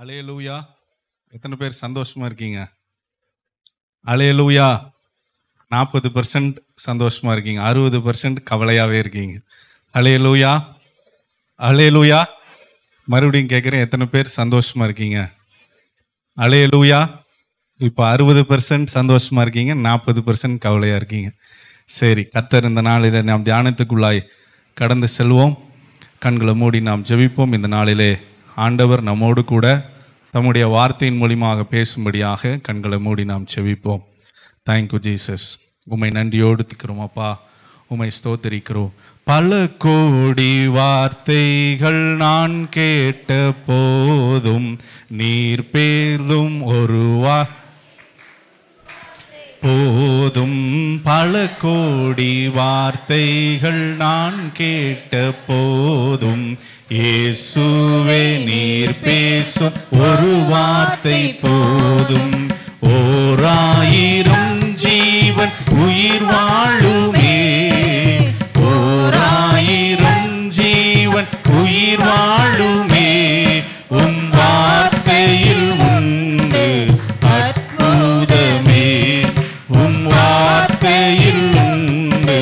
அல்லேலூயா. எத்தனை பேர் சந்தோஷமா இருக்கீங்க? அல்லேலூயா. 40% சந்தோஷமா இருக்கீங்க, 60% கவலையாவே இருக்கீங்க. அல்லேலூயா, அல்லேலூயா. மறுபடியும் கேட்குறேன், எத்தனை பேர் சந்தோஷமா இருக்கீங்க? அல்லேலூயா. இப்போ 60% சந்தோஷமா இருக்கீங்க, 40% கவலையா இருக்கீங்க. சரி, கர்த்தர் இந்த நாளில் நாம் தியானத்துக்குள்ளாய் கடந்து செல்வோம். கண்களை மூடி நாம் ஜெபிப்போம். இந்த நாளிலே ஆண்டவர் நம்மோடு கூட தம்முடைய வார்த்தையின் மூலியமாக பேசும்படியாக கண்களை மூடி நாம் ஜெபிப்போம். Thank you Jesus. உம்மை நன்றியோடு துதிக்கிறோம் அப்பா, உம்மை ஸ்தோத்திரிக்கிறோம். பல கோடி வார்த்தைகள் நான் கேட்ட போதும் நீர் பேர்ந்தும் ஒரு போதும். பல கோடி வார்த்தைகள் நான் கேட்ட போதும் இயேசுவே நீர் பேசும் ஒரு வார்த்தை போதும். ஓராயிரம் ஜீவன் உயிர் வாழுமே, ஓராயிரம் ஜீவன் உயிர் வாழுமே. உம் வார்த்தையில் உண்டு அற்புதமே, உம் வார்த்தையில் உண்டு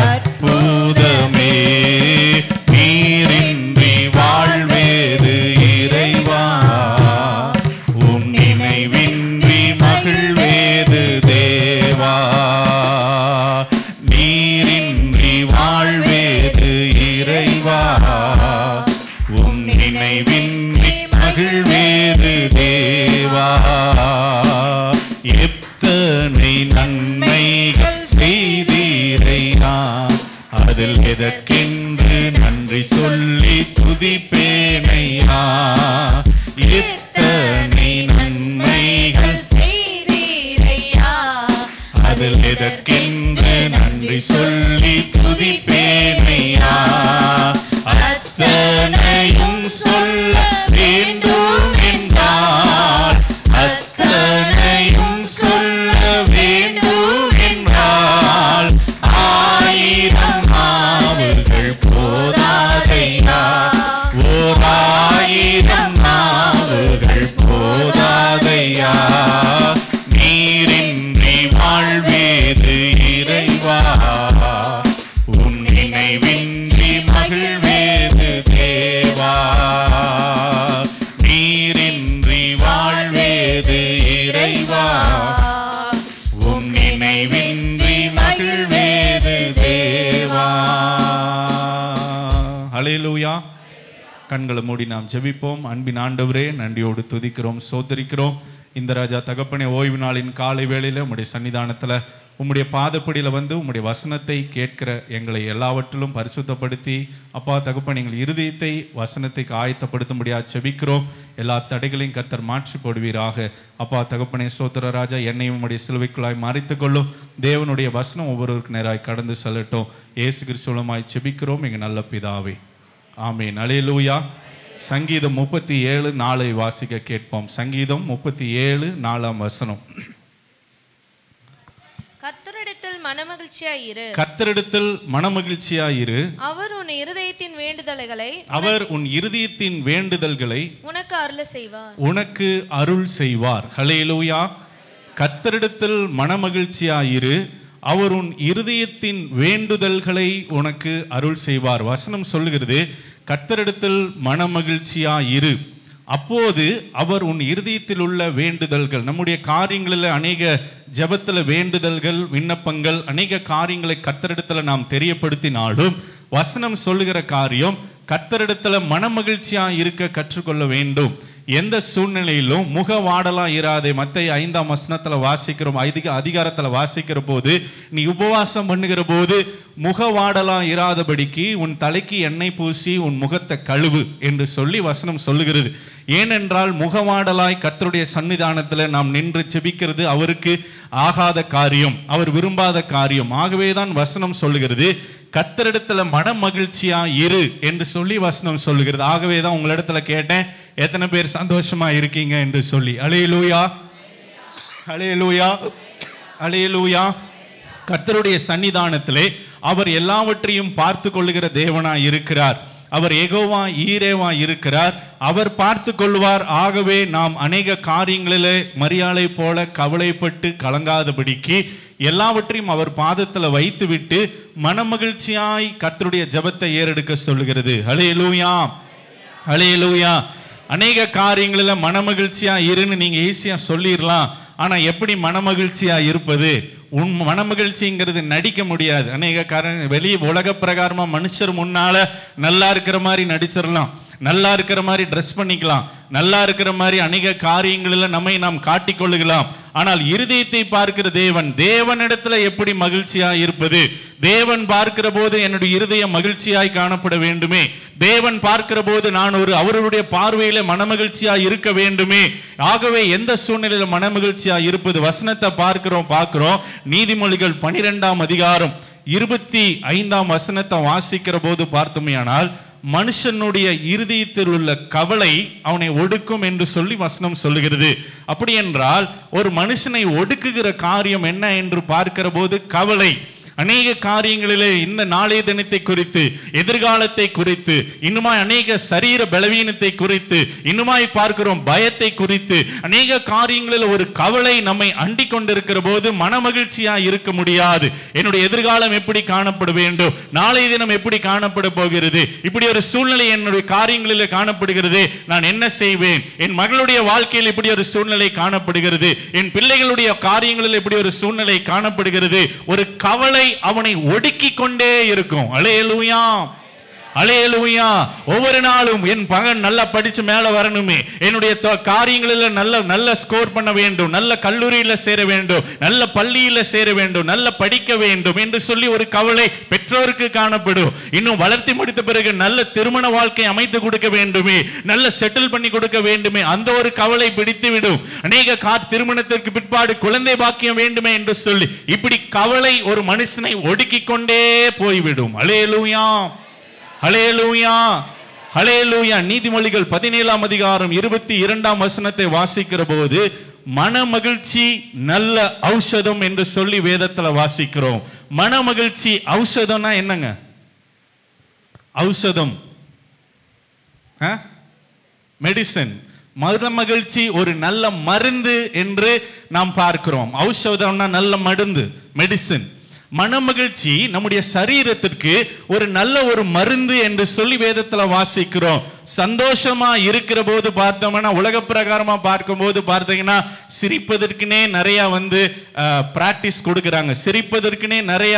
அற்புதமே. நீரின்றி வாழ்வேது இறைவா, உம் நினைவின்றி மகிழ்வேது தேவா. நீரின்றி வாழ்வேது இறைவா, உம் நினைவின்றி மகிழ்வேது தேவா. எத்தனை நன்மைகள் செய்தீரையா, அதில் எதற்கென்று நன்றி சொல்லி துதிப்பேனையா. எத்தனை நன்மைகள் செய்தீரையா, அதில் எதற்கென்று நன்றி சொல்லி துதிப்பேனையா. அத்தனையும் சொல்ல வேண்டும் என்றார், அத்தனையும் சொல்ல வேண்டும் என்றால் ஆயிரம் நாவுகள் போதாதையா, ஓர் ஆயிரம் நாவுகள் போதாதையா. நீரின்றி வாழ்வேது இறைவா, உம் நினைவின்றி மகிழ்வேது தேவா. நீரின்றி வாழ்வேது இறைவா, உம் நினைவின்றி மகிழ்வேது தேவா. அல்லேலூயா. கண்களை மூடி நாம் ஜெபிப்போம். அன்பின் ஆண்டவரே, நன்றியோடு துதிக்கிறோம், சோதரிக்கிறோம். இந்த ராஜா தகப்பனே, ஓய்வு நாளின் காலை வேளையில் உம்முடைய சன்னிதானத்தில் உம்முடைய பாதப்படியில் வந்து உம்முடைய வசனத்தை கேட்கிற எங்களை எல்லாவற்றிலும் பரிசுத்தப்படுத்தி அப்பா தகப்பன் எங்கள் இருதயத்தை வசனத்தைக்கு ஆயத்தப்படுத்தும்படியாக ஜெபிக்கிறோம். எல்லா தடைகளையும் கர்த்தர் மாற்றி போடுவீராக. அப்பா தகப்பனே, சோத்திர ராஜா, என்னையும் உம்முடைய சிலுவைக்குள்ளாய் மறைத்துக் கொள்ளும். தேவனுடைய வசனம் ஒவ்வொருவருக்கு நேராய் கடந்து செல்லட்டும். இயேசு கிறிஸ்துவுமாய் ஜெபிக்கிறோம் எங்கள் நல்ல பிதாவே, ஆமென். அல்லேலூயா. சங்கீதம் 37:4 வாசிக்க கேட்போம். சங்கீதம் 37:4 வசனம். கர்த்தரிடத்தில் மனமகிழ்ச்சியாயிரு, கர்த்தரிடத்தில் மனமகிழ்ச்சியாயிரு, அவர் உன் இருதயத்தின் வேண்டுதல்களை அவர் உன் இருதயத்தின் வேண்டுதல்களை உனக்கு அருள செய்வார், உனக்கு அருள் செய்வார். ஹல்லேலூயா. கர்த்தரிடத்தில் மனமகிழ்ச்சியாயிரு, அவர் உன் இருதயத்தின் வேண்டுதல்களை உனக்கு அருள் செய்வார். வசனம் சொல்லுகிறது, கர்த்தரிடத்தில் மனமகிழ்ச்சியாயிரு, அப்போது அவர் உன் இருதயத்தில் உள்ள வேண்டுதல்கள், நம்முடைய காரியங்களில் அநேக ஜெபத்தில் வேண்டுதல்கள் விண்ணப்பங்கள் அநேக காரியங்களை கர்த்தரிடத்தில் நாம் தெரியப்படுத்தினாலும் வசனம் சொல்லுகிற காரியம் கர்த்தரிடத்தில் மனமகிழ்ச்சியாக இருக்க கற்றுக்கொள்ள வேண்டும். எந்த சூழ்நிலையிலும் முகவாடலாம் இராதே. மத்தேயு 5ஆம் வசனத்தில் வாசிக்கிறோம், அதிகாரத்தில் வாசிக்கிற போது, நீ உபவாசம் பண்ணுகிற போது முகவாடலாம் இராதபடிக்கு உன் தலைக்கு எண்ணெய் பூசி உன் முகத்தை கழுவு என்று சொல்லி வசனம் சொல்லுகிறது. ஏனென்றால் முகவாடலாய் கர்த்தருடைய சன்னிதானத்தில் நாம் நின்று செபிக்கிறது அவருக்கு ஆகாத காரியம், அவர் விரும்பாத காரியம். ஆகவேதான் வசனம் சொல்லுகிறது, கர்த்தரிடத்துல மன மகிழ்ச்சியா இரு என்று சொல்லி வசனம் சொல்லுகிறது. ஆகவேதான் உங்களிடத்துல கேட்டேன், எத்தனை பேர் சந்தோஷமா இருக்கீங்க என்று சொல்லி. அல்லேலூயா, அல்லேலூயா, அல்லேலூயா. கர்த்தருடைய சன்னிதானத்திலே அவர் எல்லாவற்றையும் பார்த்து கொள்ளுகிற தேவனாய் இருக்கிறார். அவர் யெகோவா ஈரேவா இருக்கிறார், அவர் பார்த்து கொள்வார். ஆகவே நாம் அநேக காரியங்களிலே மரியாளை போல கவலைப்பட்டு கலங்காதபடிக்கு எல்லாவற்றையும் அவர் பாதத்தில் வைத்துவிட்டு மனமகிழ்ச்சியாய் கர்த்தருடைய ஜெபத்தை ஏறெடுக்க சொல்லுகிறது. ஹல்லேலூயா, ஹல்லேலூயா. அநேக காரியங்களில் மனமகிழ்ச்சியா இருன்னு நீங்க ஈஸியா சொல்லிடலாம். ஆனா எப்படி மனமகிழ்ச்சியா இருப்பது? உன் மனமகிழ்ச்சிங்கிறது நடிக்க முடியாது. அநேக காரணம் வெளியே உலக பிரகாரமா மனுஷர் முன்னால நல்லா இருக்கிற மாதிரி நடிச்சிடலாம், நல்லா இருக்கிற மாதிரி ட்ரெஸ் பண்ணிக்கலாம், நல்லா இருக்கிற மாதிரி அநேக காரியங்களில் நம்மை நாம் காட்டிக்கொள்ளுகலாம். ஆனால் இருதயத்தை பார்க்கிற தேவனிடத்துல எப்படி மகிழ்ச்சியா இருப்பது? தேவன் பார்க்கிற போது என்னுடைய இருதயம் மகிழ்ச்சியாய் காணப்பட வேண்டுமே. தேவன் பார்க்கிற போது நான் அவருடைய பார்வையில மனமகிழ்ச்சியா இருக்க வேண்டுமே. ஆகவே எந்த சூழ்நிலையில மனமகிழ்ச்சியா இருப்பது? வசனத்தை பார்க்கிறோம். நீதிமொழிகள் 12ஆம் அதிகாரம் 25ஆம் வசனத்தை வாசிக்கிற போது பார்த்தோமேயானால், மனுஷனுடைய இருதயத்தில் உள்ள கவலை அவனை ஒடுக்கும் என்று சொல்லி வசனம் சொல்லுகிறது. அப்படி என்றால் ஒரு மனுஷனை ஒடுக்குகிற காரியம் என்ன என்று பார்க்கிற போது கவலை. அநேக காரியங்களிலே இந்த நாளைய தினத்தை குறித்து, எதிர்காலத்தை குறித்து, இன்னுமாய் அநேக சரீர பலவீனத்தை குறித்து, இன்னுமாய் பார்க்கிறோம் பயத்தை குறித்து, அநேக காரியங்களில் ஒரு கவலை நம்மை அண்டி கொண்டிருக்கிற போது மனமகிழ்ச்சியா இருக்க முடியாது. என்னுடைய எதிர்காலம் எப்படி காணப்பட வேண்டும், நாளைய தினம் எப்படி காணப்பட போகிறது, இப்படி ஒரு சூழ்நிலை என்னுடைய காரியங்களில் காணப்படுகிறது, நான் என்ன செய்வேன்? என் மகளுடைய வாழ்க்கையில் இப்படி ஒரு சூழ்நிலை காணப்படுகிறது, என் பிள்ளைகளுடைய காரியங்களில் இப்படி ஒரு சூழ்நிலை காணப்படுகிறது. ஒரு கவலை அவனை ஒடுக்கிக் கொண்டே இருக்கும். அல்லேலூயா, அல்லேலூயா. ஒவ்வொரு நாளும் என் மகன் நல்லா படிச்சு மேல வரணுமே, என்னுடைய காரியங்களில் நல்ல ஸ்கோர் பண்ண வேண்டும், நல்ல கல்லூரியில சேர வேண்டும், நல்ல பள்ளியில சேர வேண்டும், நல்ல படிக்க வேண்டும் என்று சொல்லி ஒரு கவலை பெற்றோருக்கு காணப்படும். இன்னும் வளர்த்தி முடித்த பிறகு நல்ல திருமண வாழ்க்கை அமைத்து கொடுக்க வேண்டுமே, நல்ல செட்டில் பண்ணி கொடுக்க வேண்டுமே, அந்த ஒரு கவலை பிடித்து விடும். அநேக திருமணத்திற்கு பிற்பாடு குழந்தை பாக்கியம் வேண்டுமே என்று சொல்லி இப்படி கவலை ஒரு மனுஷனை ஒடுக்கிக் கொண்டே போய்விடும். அல்லேலூயா, ஹல்லேலூயா, ஹல்லேலூயா. நீதிமொழிகள் 17ஆம் அதிகாரம் 22ஆம் வசனத்தை வாசிக்கிற போது மனமகிழ்ச்சி நல்ல ஔஷதம் என்று சொல்லி வேதத்துல வாசிக்கிறோம். மனமகிழ்ச்சி ஔஷதம்னா என்னங்க? ஔஷதம், மெடிசன். மனமகிழ்ச்சி ஒரு நல்ல மருந்து என்று நாம் பார்க்கிறோம். ஔஷதம்னா நல்ல மருந்து, மெடிசன். மனமகிழ்ச்சி நம்முடைய சரீரத்திற்கு ஒரு நல்ல ஒரு மருந்து என்று சொல்லி வேதத்துல வாசிக்கிறோம். சந்தோஷமா இருக்கிற போது பார்த்தோம்னா, உலக பிரகாரமா பார்க்கும் போது பார்த்தீங்கன்னா சிரிப்பதற்குனே நிறைய பிராக்டிஸ் கொடுக்குறாங்க, சிரிப்பதற்குனே நிறைய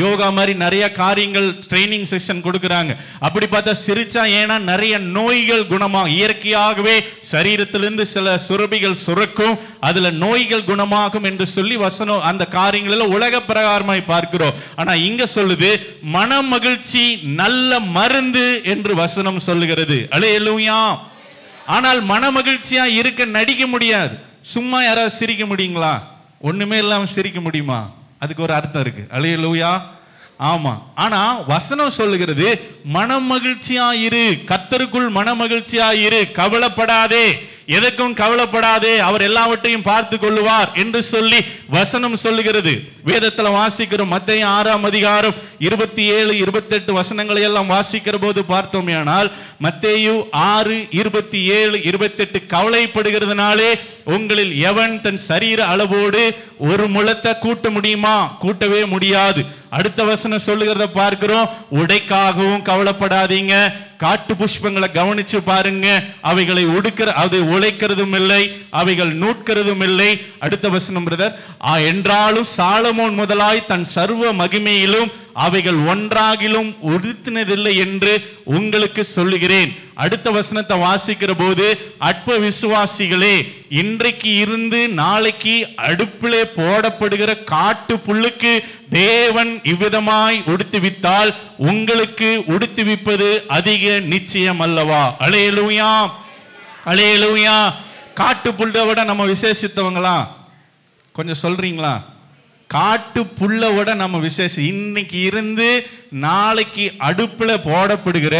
யோகா மாதிரி நிறைய காரியங்கள் ட்ரைனிங் செஷன் கொடுக்குறாங்க. அப்படி பார்த்தா சிரிச்சா ஏன்னா நிறைய நோய்கள் குணமாகும். இயற்கையாகவே சரீரத்திலிருந்து சில சுரபிகள் சுரக்கும், அதுல நோய்கள் குணமாகும் என்று சொல்லி வசனம் அந்த காரியங்களில் உலக பிரகாரமாய் பார்க்கிறோம். ஆனா இங்க சொல்லுது மன மகிழ்ச்சி நல்ல மருந்து என்று வசனம் சொல்லுகிறது. அல்லேலூயா. ஆனால் மன மகிழ்ச்சியா இருக்க நடிக்க முடியாது. சும்மா யாராவது சிரிக்க முடியுங்களா? ஒண்ணுமே இல்லாம சிரிக்க முடியுமா? அதுக்கு ஒரு அர்த்தம் இருக்கு. அல்லேலூயா. ஆமா. ஆனா வசனம் சொல்லுகிறது மன மகிழ்ச்சியா இரு, கர்த்தருக்குள் மன மகிழ்ச்சியா இரு, கவலைப்படாதே, எதற்கும் கவலைப்படாதே, அவர் எல்லாவற்றையும் பார்த்து கொள்ளுவார் என்று சொல்லி வசனம் சொல்லுகிறது. வேதத்துல வாசிக்கிறோம். மத்தேயு 6ஆம் அதிகாரம் 27, 28 வசனங்களை எல்லாம் வாசிக்கிற போது பார்த்தோமேயானால், மத்தேயு 6, 27, 28 கவலைப்படுகிறதுனாலே உங்களில் எவன் தன் சரீர அளவோடு ஒரு முழத்தை கூட்ட முடியுமா? கூட்டவே முடியாது. அடுத்த வசனம் சொல்லுகிறத பார்க்கிறோம். உடைக்காகவும் கவலைப்படாதீங்க, காட்டு புஷ்பங்களை கவனிச்சு பாருங்க, அவைகளை உழைக்கிறதும் இல்லை, அவைகள் நூட்கிறதும் இல்லை. அடுத்த வசனம் பிரதர், என்றாலும் சாலமோன் முதலாய் தன் சர்வ மகிமையிலும் அவைகள் ஒன்றாகிலும் உடுத்தினதில்லை என்று உங்களுக்கு சொல்லுகிறேன். அடுத்த வசனத்தை வாசிக்கிற போது, அற்ப விசுவாசிகளே, இன்றைக்கு இருந்து நாளைக்கு அடுப்பிலே போடப்படுகிற காட்டு புல்லுக்கு தேவன் இவ்விதமாய் உடுத்துவித்தால் உங்களுக்கு உடுத்துவிப்பது அதிக நிச்சயம் அல்லவா? அல்லேலூயா, அல்லேலூயா. காட்டு புல்லை விட நம்ம விசேஷித்தவங்களா? கொஞ்சம் சொல்றீங்களா? காட்டு புல்லை விட நம்ம விசேஷம். இன்னைக்கு இருந்து நாளைக்கு அடுப்புல போடப்படுகிற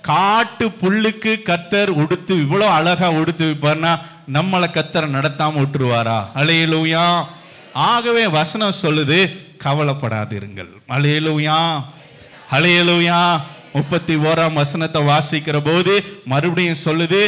காட்டு புல்லுக்கு கர்த்தர் உடுத்து இவ்வளவு அழகா உடுத்து வைப்பார்னா நம்மளை கர்த்தர் நடத்தாம விட்டுருவாரா? அல்லேலூயா. ஆகவே வசனம் சொல்லுது கவலைப்படாதிருங்கள். அல்லேலூயா, அல்லேலூயா. 31ஆம் வசனத்தை வாசிக்கிற போது மறுபடியும் சொல்லுது,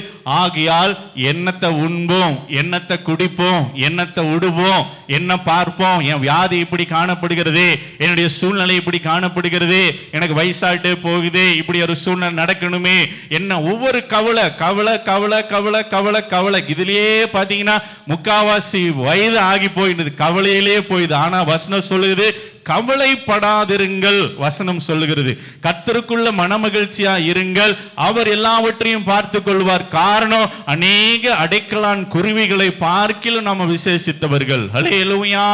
ஆகையால் என்னத்தை உண்போம், என்னத்தை குடிப்போம், என்னத்தை உடுவோம், என்ன பார்ப்போம், என் வியாதி இப்படி காணப்படுகிறது, என்னுடைய சூழ்நிலை இப்படி காணப்படுகிறது, எனக்கு வயசாயிட்டே போகுது, இப்படி ஒரு சூழ்நிலை நடக்கணுமே, என்ன ஒவ்வொரு கவலை கவலை கவலை கவலை கவலை கவலை. இதுலயே பாத்தீங்கன்னா முக்காவாசி வயது ஆகி போயிடுது, கவலையிலே போயிடுது. ஆனா வசனம் சொல்லுது, கவலைப்படாதிருங்கள். வசனம் சொல்லுகிறது, கர்த்தருக்குள்ள மனமகிழ்ச்சியா இருங்கள், அவர் எல்லாவற்றையும் பார்த்து கொள்வார். காரணம், அநேக அடைக்கலான் குருவிகளை பார்க்கிலும் நாம விசேஷித்தவர்கள். ஹல்லேலூயா,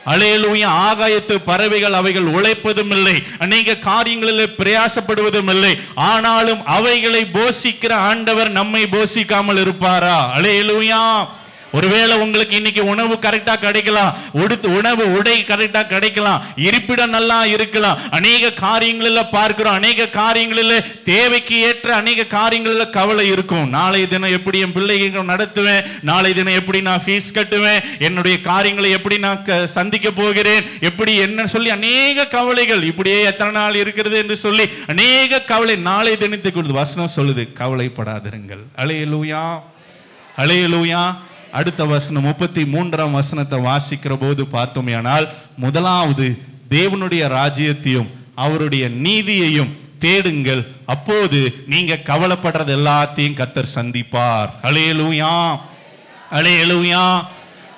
ஹல்லேலூயா. ஆகாயத்து பறவைகள் அவைகள் உழைப்பதும் இல்லை, அநேக காரியங்களில் பிரயாசப்படுவதும் இல்லை, ஆனாலும் அவைகளை போஷிக்கிற ஆண்டவர் நம்மை போஷிக்காமல் இருப்பாரா? ஹல்லேலூயா. ஒருவேளை உங்களுக்கு இன்னைக்கு உணவு கரெக்டா கிடைக்கலாம், உணவு உடை கரெக்டா கிடைக்கலாம், இருப்பிடம் நல்லா இருக்கலாம், அநேக காரியங்களில் பார்க்கிறோம், அநேக காரியங்களில் தேவைக்கு ஏற்ற அநேக காரியங்களில் கவலை இருக்கும். நாளை தினம் எப்படி என் பிள்ளைகள் நடத்துவேன், நாளை தினம் எப்படி நான் ஃபீஸ் கட்டுவேன், என்னுடைய காரியங்களை எப்படி நான் சந்திக்க போகிறேன், எப்படி என்ன சொல்லி அநேக கவலைகள், இப்படியே எத்தனை நாள் இருக்கிறது என்று சொல்லி அநேக கவலை நாளை தினத்துக்கு கொடுத்து. வசனம் சொல்லுது, கவலைப்படாதிருங்கள். ஹல்லேலூயா, ஹல்லேலூயா. அடுத்த வசனம் 33ஆம் வசனத்தை வாசிக்கிற போது பார்த்தோமேயானால், முதலாவது தேவனுடைய ராஜ்யத்தையும் அவருடைய நீதியையும் தேடுங்கள், அப்போது நீங்க கவலைப்படுறது எல்லாத்தையும் கர்த்தர் சந்திப்பார். ஹல்லேலூயா, ஹல்லேலூயா,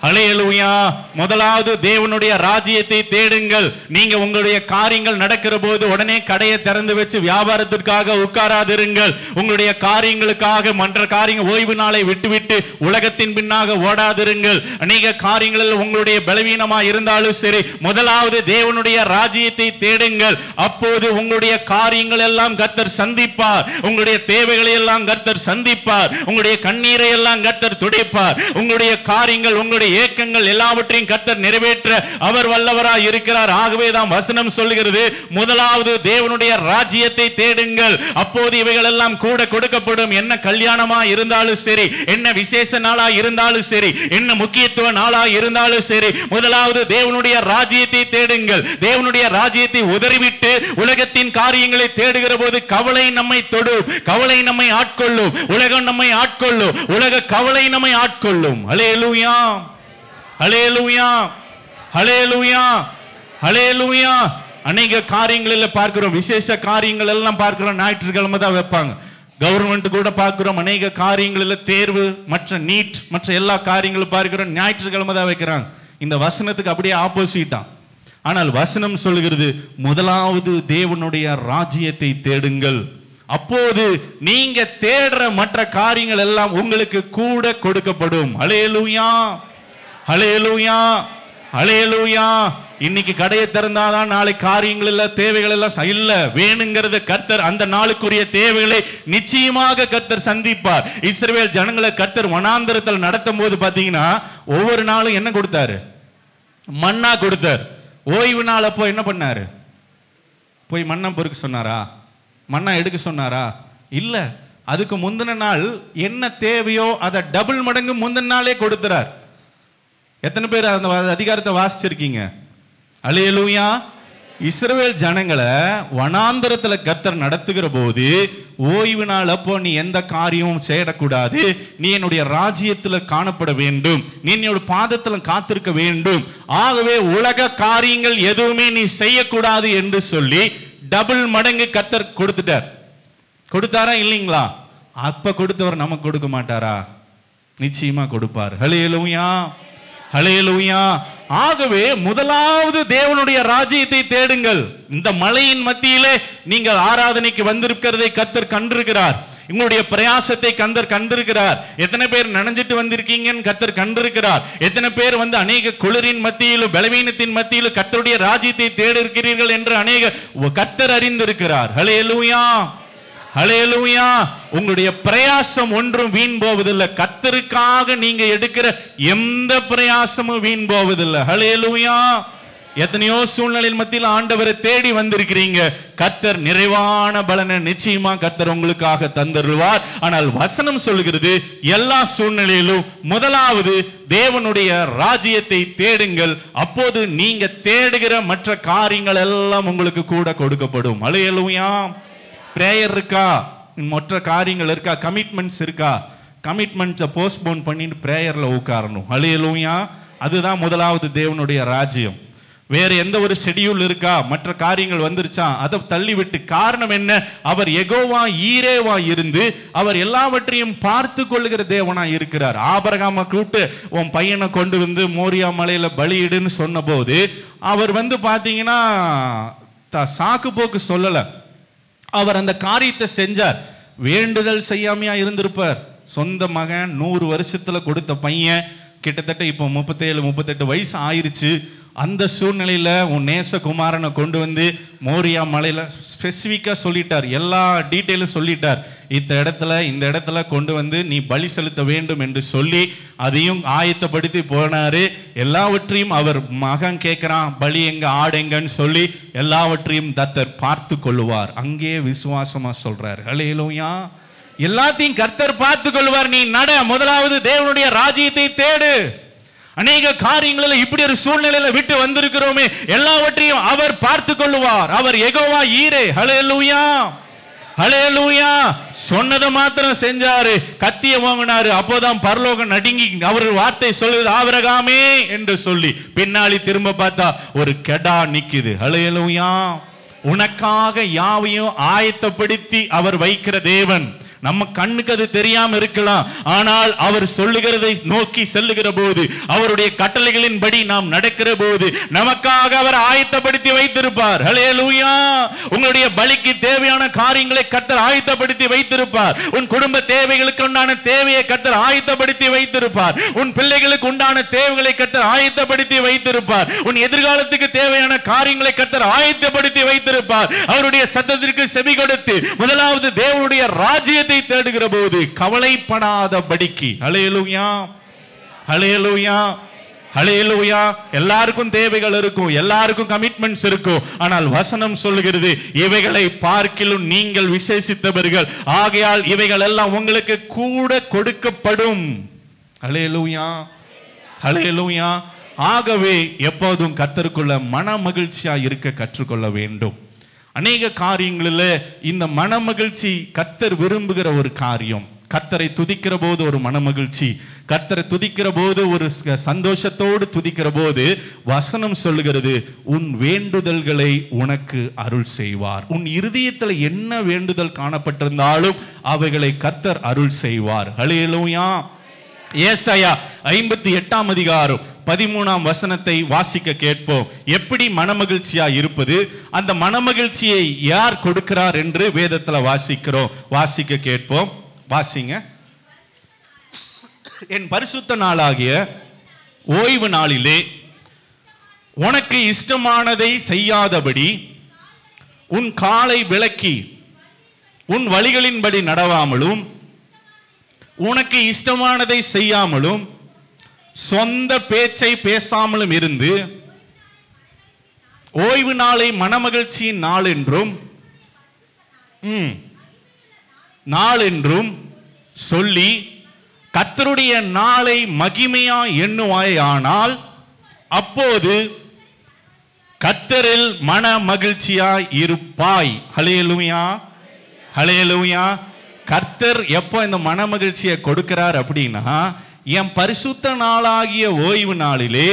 ஹல்லேலூயா. முதலாவது தேவனுடைய ராஜ்யத்தை தேடுங்கள். நீங்க உங்களுடைய காரியங்கள் நடக்கிற போது உடனே கடையை திறந்து வச்சு வியாபாரத்திற்காக உட்காராதிருங்கள். உங்களுடைய காரியங்களுக்காக மற்ற காரியங்கள் ஓய்வு நாளை விட்டுவிட்டு உலகத்தின் பின்னாக ஓடாதிருங்கள். அநேக காரியங்களில் உங்களுடைய பலவீனமா இருந்தாலும் சரி, முதலாவது தேவனுடைய ராஜ்யத்தை தேடுங்கள், அப்போது உங்களுடைய காரியங்கள் எல்லாம் கர்த்தர் சந்திப்பார். உங்களுடைய தேவைகளை எல்லாம் கர்த்தர் சந்திப்பார். உங்களுடைய கண்ணீரை எல்லாம் கர்த்தர் துடைப்பார். உங்களுடைய காரியங்கள், உங்களுடைய ஏக்கங்கள் எல்லாவற்றையும் கர்த்தர் நிறைவேற்ற அவர் வல்லவராய் இருக்கிறார். ஆகவே தான் வசனம் சொல்லுகிறது, முதலாவது தேவனுடைய ராஜ்யத்தை தேடுங்கள், அப்போது இவைகள் எல்லாம் கூட கொடுக்கப்படும். என்ன கல்யாணமா இருந்தாலும் சரி, என்ன விசேஷ நாளா இருந்தாலும் சரி, என்ன முக்கியத்துவ நாளா இருந்தாலும் சரி, முதலாவது தேவனுடைய ராஜ்யத்தை தேடுங்கள். தேவனுடைய ராஜ்யத்தை உதறிவிட்டு உலகத்தின் காரியங்களை தேடுகிற போது கவலை நம்மை தொடும், கவலை நம்மை ஆட்கொள்ளும், உலகம் நம்மை ஆட்கொள்ளும், உலக கவலை நம்மை ஆட்கொள்ளும். ஹல்லேலூயா, ஹல்லேலூயா, ஹல்லேலூயா, ஹல்லேலூயா. அநேக காரியங்களில் பார்க்கிறோம், விசேஷ காரியங்கள் எல்லாம் பார்க்கிறோம், ஞாயிற்றுக்கிழமை தான் வைப்பாங்க. கவர்மெண்ட் கூட பார்க்கிறோம், அநேக காரியங்களில் தேர்வு, மற்ற நீட், மற்ற எல்லா காரியங்களும் பார்க்கிறோம், ஞாயிற்றுக்கிழமை தான் வைக்கிறாங்க. இந்த வசனத்துக்கு அப்படியே ஆப்போசிட்டான். ஆனால் வசனம் சொல்லுகிறது, முதலாவது தேவனுடைய ராஜ்யத்தை தேடுங்கள், அப்போது நீங்க தேடுற மற்ற காரியங்கள் எல்லாம் உங்களுக்கு கூட கொடுக்கப்படும். ஹல்லேலூயா, ஹல்லேலூயா, ஹல்லேலூயா. இன்னைக்கு கடையை திறந்தாதான் நாளை காரியங்கள் எல்லாம் தேவைகள் எல்லாம் இல்ல, வேணுங்கிறத கர்த்தர் அந்த நாளுக்குரிய தேவைகளை நிச்சயமாக கர்த்தர் சந்திப்பார். இஸ்ரவேல் ஜனங்களை கர்த்தர் வனாந்தரத்தில் நடத்தும் போது பாத்தீங்கன்னா ஒவ்வொரு நாளும் என்ன கொடுத்தாரு? மன்னா கொடுத்தார். ஓய்வு நாள் அப்போ என்ன பண்ணாரு? போய் மன்னா பொறுக்க சொன்னாரா? மன்னா எடுக்க சொன்னாரா? இல்ல, அதுக்கு முந்தின நாள் என்ன தேவையோ அதை டபுள் மடங்கு முந்தின நாளே கொடுத்துறார். எத்தனை பேர் அந்த அதிகாரத்தை வாசிச்சிருக்கீங்க? அல்லேலூயா. இஸ்ரவேல் ஜனங்களை வனாந்தரத்தில் கர்த்தர் நடத்துகிற போது ஓய்வு நாள் அப்போ நீ எந்த காரியமும் செய்யக்கூடாது, நீ என்னுடைய ராஜ்யத்தில் காணப்பட வேண்டும், நீ என்னோட பாதத்தில் காத்திருக்க வேண்டும், ஆகவே உலக காரியங்கள் எதுவுமே நீ செய்யக்கூடாது என்று சொல்லி டபுள் மடங்கு கர்த்தர் கொடுத்துட்டார். கொடுத்தாரா இல்லைங்களா? அப்ப கொடுத்தவர் நமக்கு கொடுக்க மாட்டாரா? நிச்சயமா கொடுப்பார். ஹல்லேலூயா, ஹல்லேலூயா. ஆகவே முதலாவது தேவனுடைய ராஜ்யத்தை தேடுங்கள். இந்த மலையின் மத்தியிலே நீங்கள் ஆராதனைக்கு வந்திருக்கிறதை கர்த்தர் கண்டிருக்கிறார். உங்களுடைய பிரயாசத்தை கர்த்தர் கண்டிருக்கிறார். எத்தனை பேர் நனைஞ்சிட்டு வந்திருக்கீங்கன்னு கர்த்தர் கண்டிருக்கிறார். எத்தனை பேர் வந்து அநேக குளிரின் மத்தியிலும் பலவீனத்தின் மத்தியிலும் கர்த்தருடைய ராஜ்யத்தை தேடி இருக்கிறீர்கள் என்று அநேக கர்த்தர் அறிந்திருக்கிறார். ஹல்லேலூயா, ஹல்லேலூயா. உங்களுடைய பிரயாசம் ஒன்றும் வீண் போவதில்லை. கர்த்தருக்காக நீங்க எடுக்கிற எந்த பிரயாசமும் வீண் போவதில்லை. ஹல்லேலூயா. எத்தனையோ சூழ்நிலையின் மத்தியில் ஆண்டவரை தேடி வந்திருக்கிறீங்க. கர்த்தர் நிறைவான பலனை நிச்சயமா கர்த்தர் உங்களுக்காக தந்தருவார். ஆனால் வசனம் சொல்லுகிறது, எல்லா சூழ்நிலையிலும் முதலாவது தேவனுடைய ராஜ்யத்தை தேடுங்கள், அப்போது நீங்க தேடுகிற மற்ற காரியங்கள் எல்லாம் உங்களுக்கு கூட கொடுக்கப்படும். ஹல்லேலூயா, பிரேயர் இருக்கா, மற்ற காரியங்கள் இருக்கா, கமிட்மெண்ட்ஸ் இருக்கா, கமிட்மெண்ட்ஸை போஸ்ட்போன் பண்ணிட்டு பிரேயர்ல உட்காரணும். ஹல்லேலூயா. அதுதான் முதலாவது தேவனுடைய ராஜ்யம். வேற எந்த ஒரு ஷெட்யூல் இருக்கா, மற்ற காரியங்கள் வந்துருச்சா, அதை தள்ளிவிட்டு. காரணம் என்ன? அவர் யெகோவா ஈரேவா இருந்து அவர் எல்லாவற்றையும் பார்த்து கொள்ளுகிற தேவனா இருக்கிறார். ஆபிரகாமை கூப்பிட்டு உன் பையனை கொண்டு வந்து மோரியா மலையில பலியிடுன்னு சொன்ன போது அவர் பாத்தீங்கன்னா சாக்கு போக்கு சொல்லல, அவர் அந்த காரியத்தை செஞ்சார். வேண்டுதல் செய்யாமையா இருந்திருப்பார். சொந்த மகன் 100 வருஷத்துல கொடுத்த பையன் கிட்டத்தட்ட இப்போ 37-38 வயசு ஆயிருச்சு. அந்த சூழ்நிலையில உன் நேசகுமாரனை கொண்டு வந்து மோரியா மலையில ஸ்பெசிஃபிக்கா சொல்லிட்டார், எல்லா டீட்டெயிலும் சொல்லிட்டார். இந்த இடத்துல கொண்டு வந்து நீ பலி செலுத்த வேண்டும் என்று சொல்லி அதையும் ஆயத்தப்படுத்தி போனாரு. எல்லாவற்றையும் அவர் மகன் கேட்கிறான், பலி எங்க, ஆடு எங்கன்னு சொல்லி எல்லாவற்றையும் கர்த்தர் பார்த்து கொள்ளுவார். அங்கே விசுவாசமா சொல்றார். ஹல்லேலூயா. எல்லாத்தையும் கர்த்தர் பார்த்து கொள்வார். நீ நட, முதலாவது தேவனுடைய ராஜ்யத்தை தேடு. அநேக காரியங்களில் இப்படி ஒரு சூழ்நிலையில விட்டு வந்திருக்கிறோமே, எல்லாவற்றையும் அவர் பார்த்து கொள்ளுவார். அவர் யெகோவா ஈரே. ஹல்லேலூயா, ஹல்லேலூயா. சொன்னதை மாத்திரம் செஞ்சாரு, கத்திய வாங்கினாரு. அப்போதான் பரலோகம் நடுங்கி அவர் வார்த்தை சொல்லுது, ஆபிரகாமே என்று சொல்லி. பின்னாடி திரும்ப பார்த்தா ஒரு கெடா நிக்குது. ஹல்லேலூயா. உனக்காக யாவையும் ஆயத்தப்படுத்தி அவர் வைக்கிற தேவன். நம்ம கண்ணுக்கு அது தெரியாம இருக்கலாம், ஆனால் அவர் சொல்லுகிறதை நோக்கி செல்லுகிற போது, அவருடைய கட்டளைகளின்படி நாம் நடக்கிற போது நமக்காக அவர் ஆயத்தப்படுத்தி வைத்திருப்பார். ஹல்லேலூயா. உங்களுடைய பலிக்கு தேவையான காரியங்களை கர்த்தர் ஆயத்தப்படுத்தி வைத்திருப்பார். உன் குடும்ப தேவைகளுக்கு உண்டான தேவையை கர்த்தர் ஆயத்தப்படுத்தி வைத்திருப்பார். உன் பிள்ளைகளுக்கு உண்டான தேவைகளை கர்த்தர் ஆயத்தப்படுத்தி வைத்திருப்பார். உன் எதிர்காலத்துக்கு தேவையான காரியங்களை கர்த்தர் ஆயத்தப்படுத்தி வைத்திருப்பார். அவருடைய சத்தத்திற்கு செவி கொடுத்து முதலாவது தேவனுடைய ராஜ்யத்தை தேடுகிற போது கவலைப்படாதபடிக்கு. ஹல்லேலூயா, ஹல்லேலூயா, ஹல்லேலூயா. எல்லாருக்கும் தேவைகள் இருக்கும், எல்லாருக்கும் கமிட்மெண்ட்ஸ் இருக்கும். ஆனால் வசனம் சொல்லுகிறது, இவைகளை பார்க்கிலும் நீங்கள் விசேஷித்தவர்கள், ஆகையால் இவைகள் எல்லாம் உங்களுக்கு கூட கொடுக்கப்படும். ஹல்லேலூயா, ஹல்லேலூயா. ஆகவே எப்போதும் கர்த்தருக்குள்ள மன மகிழ்ச்சியா இருக்க கற்றுக்கொள்ள வேண்டும். அநேக காரியங்களில் இந்த மனமகிழ்ச்சி கர்த்தர் விரும்புகிற ஒரு காரியம். கர்த்தரை துதிக்கிற போது ஒரு மனமகிழ்ச்சி, கர்த்தரை துதிக்கிற போது ஒரு சந்தோஷத்தோடு துதிக்கிற போது வசனம் சொல்லுகிறது, உன் வேண்டுதல்களை உனக்கு அருள் செய்வார். உன் இருதயத்தில் என்ன வேண்டுதல் காணப்பட்டிருந்தாலும் அவைகளை கர்த்தர் அருள் செய்வார். ஹல்லேலூயா. ஏசாயா 58 அதிகாரம் 13 வசனத்தை வாசிக்க கேட்போம். எப்படி மனமகிழ்ச்சியா இருப்பது, அந்த மனமகிழ்ச்சியை யார் கொடுக்கிறார் என்று வேதத்துல வாசிக்கிறோம். வாசிக்க கேட்போம். வாசிங்க. என் பரிசுத்த நாளாகிய ஓய்வு நாளிலே உனக்கு இஷ்டமானதை செய்யாதபடி உன் காலை விலக்கி உன் வழிகளின்படி நடவாமலும் உனக்கு இஷ்டமானதை செய்யாமலும் சொந்த பேச்சை பேசாமலும் இருந்து ஓய்வு நாளை மனமகிழ்ச்சியின் நாள் என்றும் சொல்லி கர்த்தருடைய நாளை மகிமையா எண்ணுவாயானால் அப்போது கர்த்தரில் மன மகிழ்ச்சியாய் இருப்பாய். ஹல்லேலூயா, ஹல்லேலூயா. கர்த்தர் எப்போ இந்த மன மகிழ்ச்சியை கொடுக்கிறார் அப்படின்னா, என் பரிசுத்த நாளாகிய ஓய்வு நாளிலே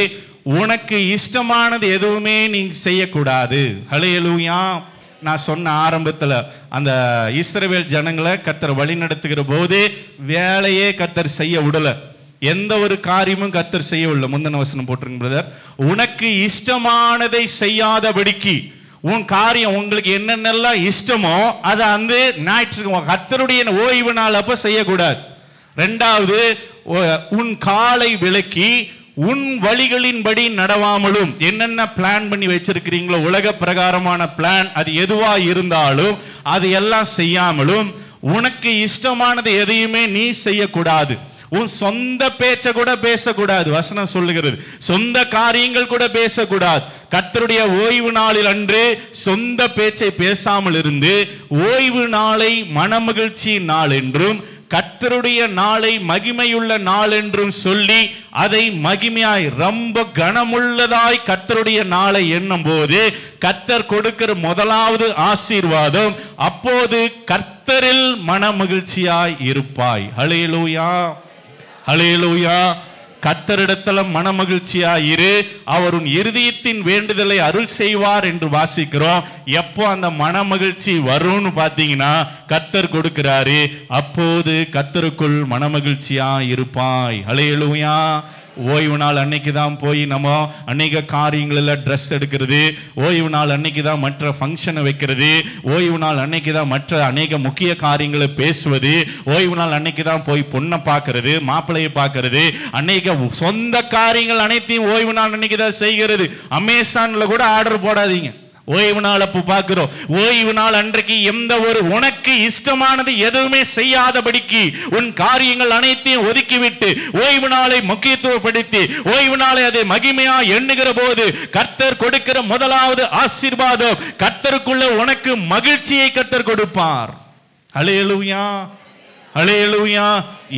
உனக்கு இஷ்டமானது எதுவுமே நீ செய்யக்கூடாது. ஹல்லேலூயா. நான் சொன்ன ஆரம்பத்தில் அந்த இஸ்ரவேல் ஜனங்களை கர்த்தர் வழி நடத்துகிற போது வேலையே கர்த்தர் செய்ய விடல, எந்த ஒரு காரியமும் கர்த்தர் செய்ய விடல. முந்தின வசனம் போட்டிருங்க பிரதர். உனக்கு இஷ்டமானதை செய்யாதபடிக்கு, உன் காரியம் உங்களுக்கு என்னென்னலாம் இஷ்டமோ அதை ஞாயிற்று கர்த்தருடைய ஓய்வு நாள் அப்ப செய்யக்கூடாது. ரெண்டாவது, உன் காலை விலக்கி உன் வழிகளின்படி நடவாமலும், என்னென்ன பிளான் பண்ணி வச்சிருக்கிறீங்களோ உலக பிரகாரமான பிளான், அது எதுவா இருந்தாலும் அது எல்லாம் செய்யாமலும், உனக்கு இஷ்டமானது எதையுமே நீ செய்யக்கூடாது. உன் சொந்த பேச்ச கூட பேசக்கூடாது. வசனம் சொல்லுகிறது, சொந்த காரியங்கள் கூட பேசக்கூடாது. கர்த்தருடைய ஓய்வு நாளில் அன்று சொந்த பேச்சை பேசாமல் இருந்து ஓய்வு நாளை மனமகிழ்ச்சி நாள் என்றும் கர்த்தருடைய நாளை மகிமையுள்ள நாள் என்றும் சொல்லி அதை மகிமையாய் ரொம்ப கனமுள்ளதாய் கர்த்தருடைய நாளை எண்ணும் போது கர்த்தர் கொடுக்கிற முதலாவது ஆசீர்வாதம், அப்போது கர்த்தரில் மன மகிழ்ச்சியாய் இருப்பாய். ஹல்லேலூயா, ஹல்லேலூயா. கர்த்தரிடத்துல மன மகிழ்ச்சியாயிரு, அவர் உன் இருதயத்தின் வேண்டுதலை அருள் செய்வார் என்று வாசிக்கிறோம். எப்போ அந்த மன மகிழ்ச்சி வரும்னு பார்த்தீங்கன்னா கர்த்தர் கொடுக்கிறாரு, அப்போது கர்த்தருக்குள் மன மகிழ்ச்சியா இருப்பாய். ஹல்லேலூயா. ஓய்வு நாள் அன்னைக்கு தான் போய் நம்ம அநேக காரியங்களில் ட்ரெஸ் எடுக்கிறது, ஓய்வு நாள் அன்னைக்கு தான் மற்ற ஃபங்க்ஷனை வைக்கிறது, ஓய்வு நாள் அன்னைக்கு தான் மற்ற அநேக முக்கிய காரியங்களை பேசுவது, ஓய்வு நாள் அன்னைக்கு தான் போய் பொண்ணை பார்க்கறது, மாப்பிள்ளையை பார்க்கறது, அநேக சொந்த காரியங்கள் அனைத்தையும் ஓய்வு நாள் அன்னைக்கு தான் செய்கிறது. அமேசான்ல கூட ஆர்டர் போடாதீங்க, ஓய்வு நாள் அப்போ பார்க்கிறோம். ஓய்வு நாள் அன்றைக்கு எந்த ஒரு உனக்கு இஷ்டமானது எதுவுமே செய்யாதபடிக்கு உன் காரியங்கள் அனைத்தையும் ஒதுக்கிவிட்டு ஓய்வு நாளை முக்கியத்துவப்படுத்தி ஓய்வு நாளை அதை மகிமையா எண்ணுகிற போது கர்த்தர் கொடுக்கிற முதலாவது ஆசீர்வாதம், கர்த்தருக்குள்ள உனக்கு மகிழ்ச்சியை கர்த்தர் கொடுப்பார். ஹல்லேலூயா, ஹல்லேலூயா.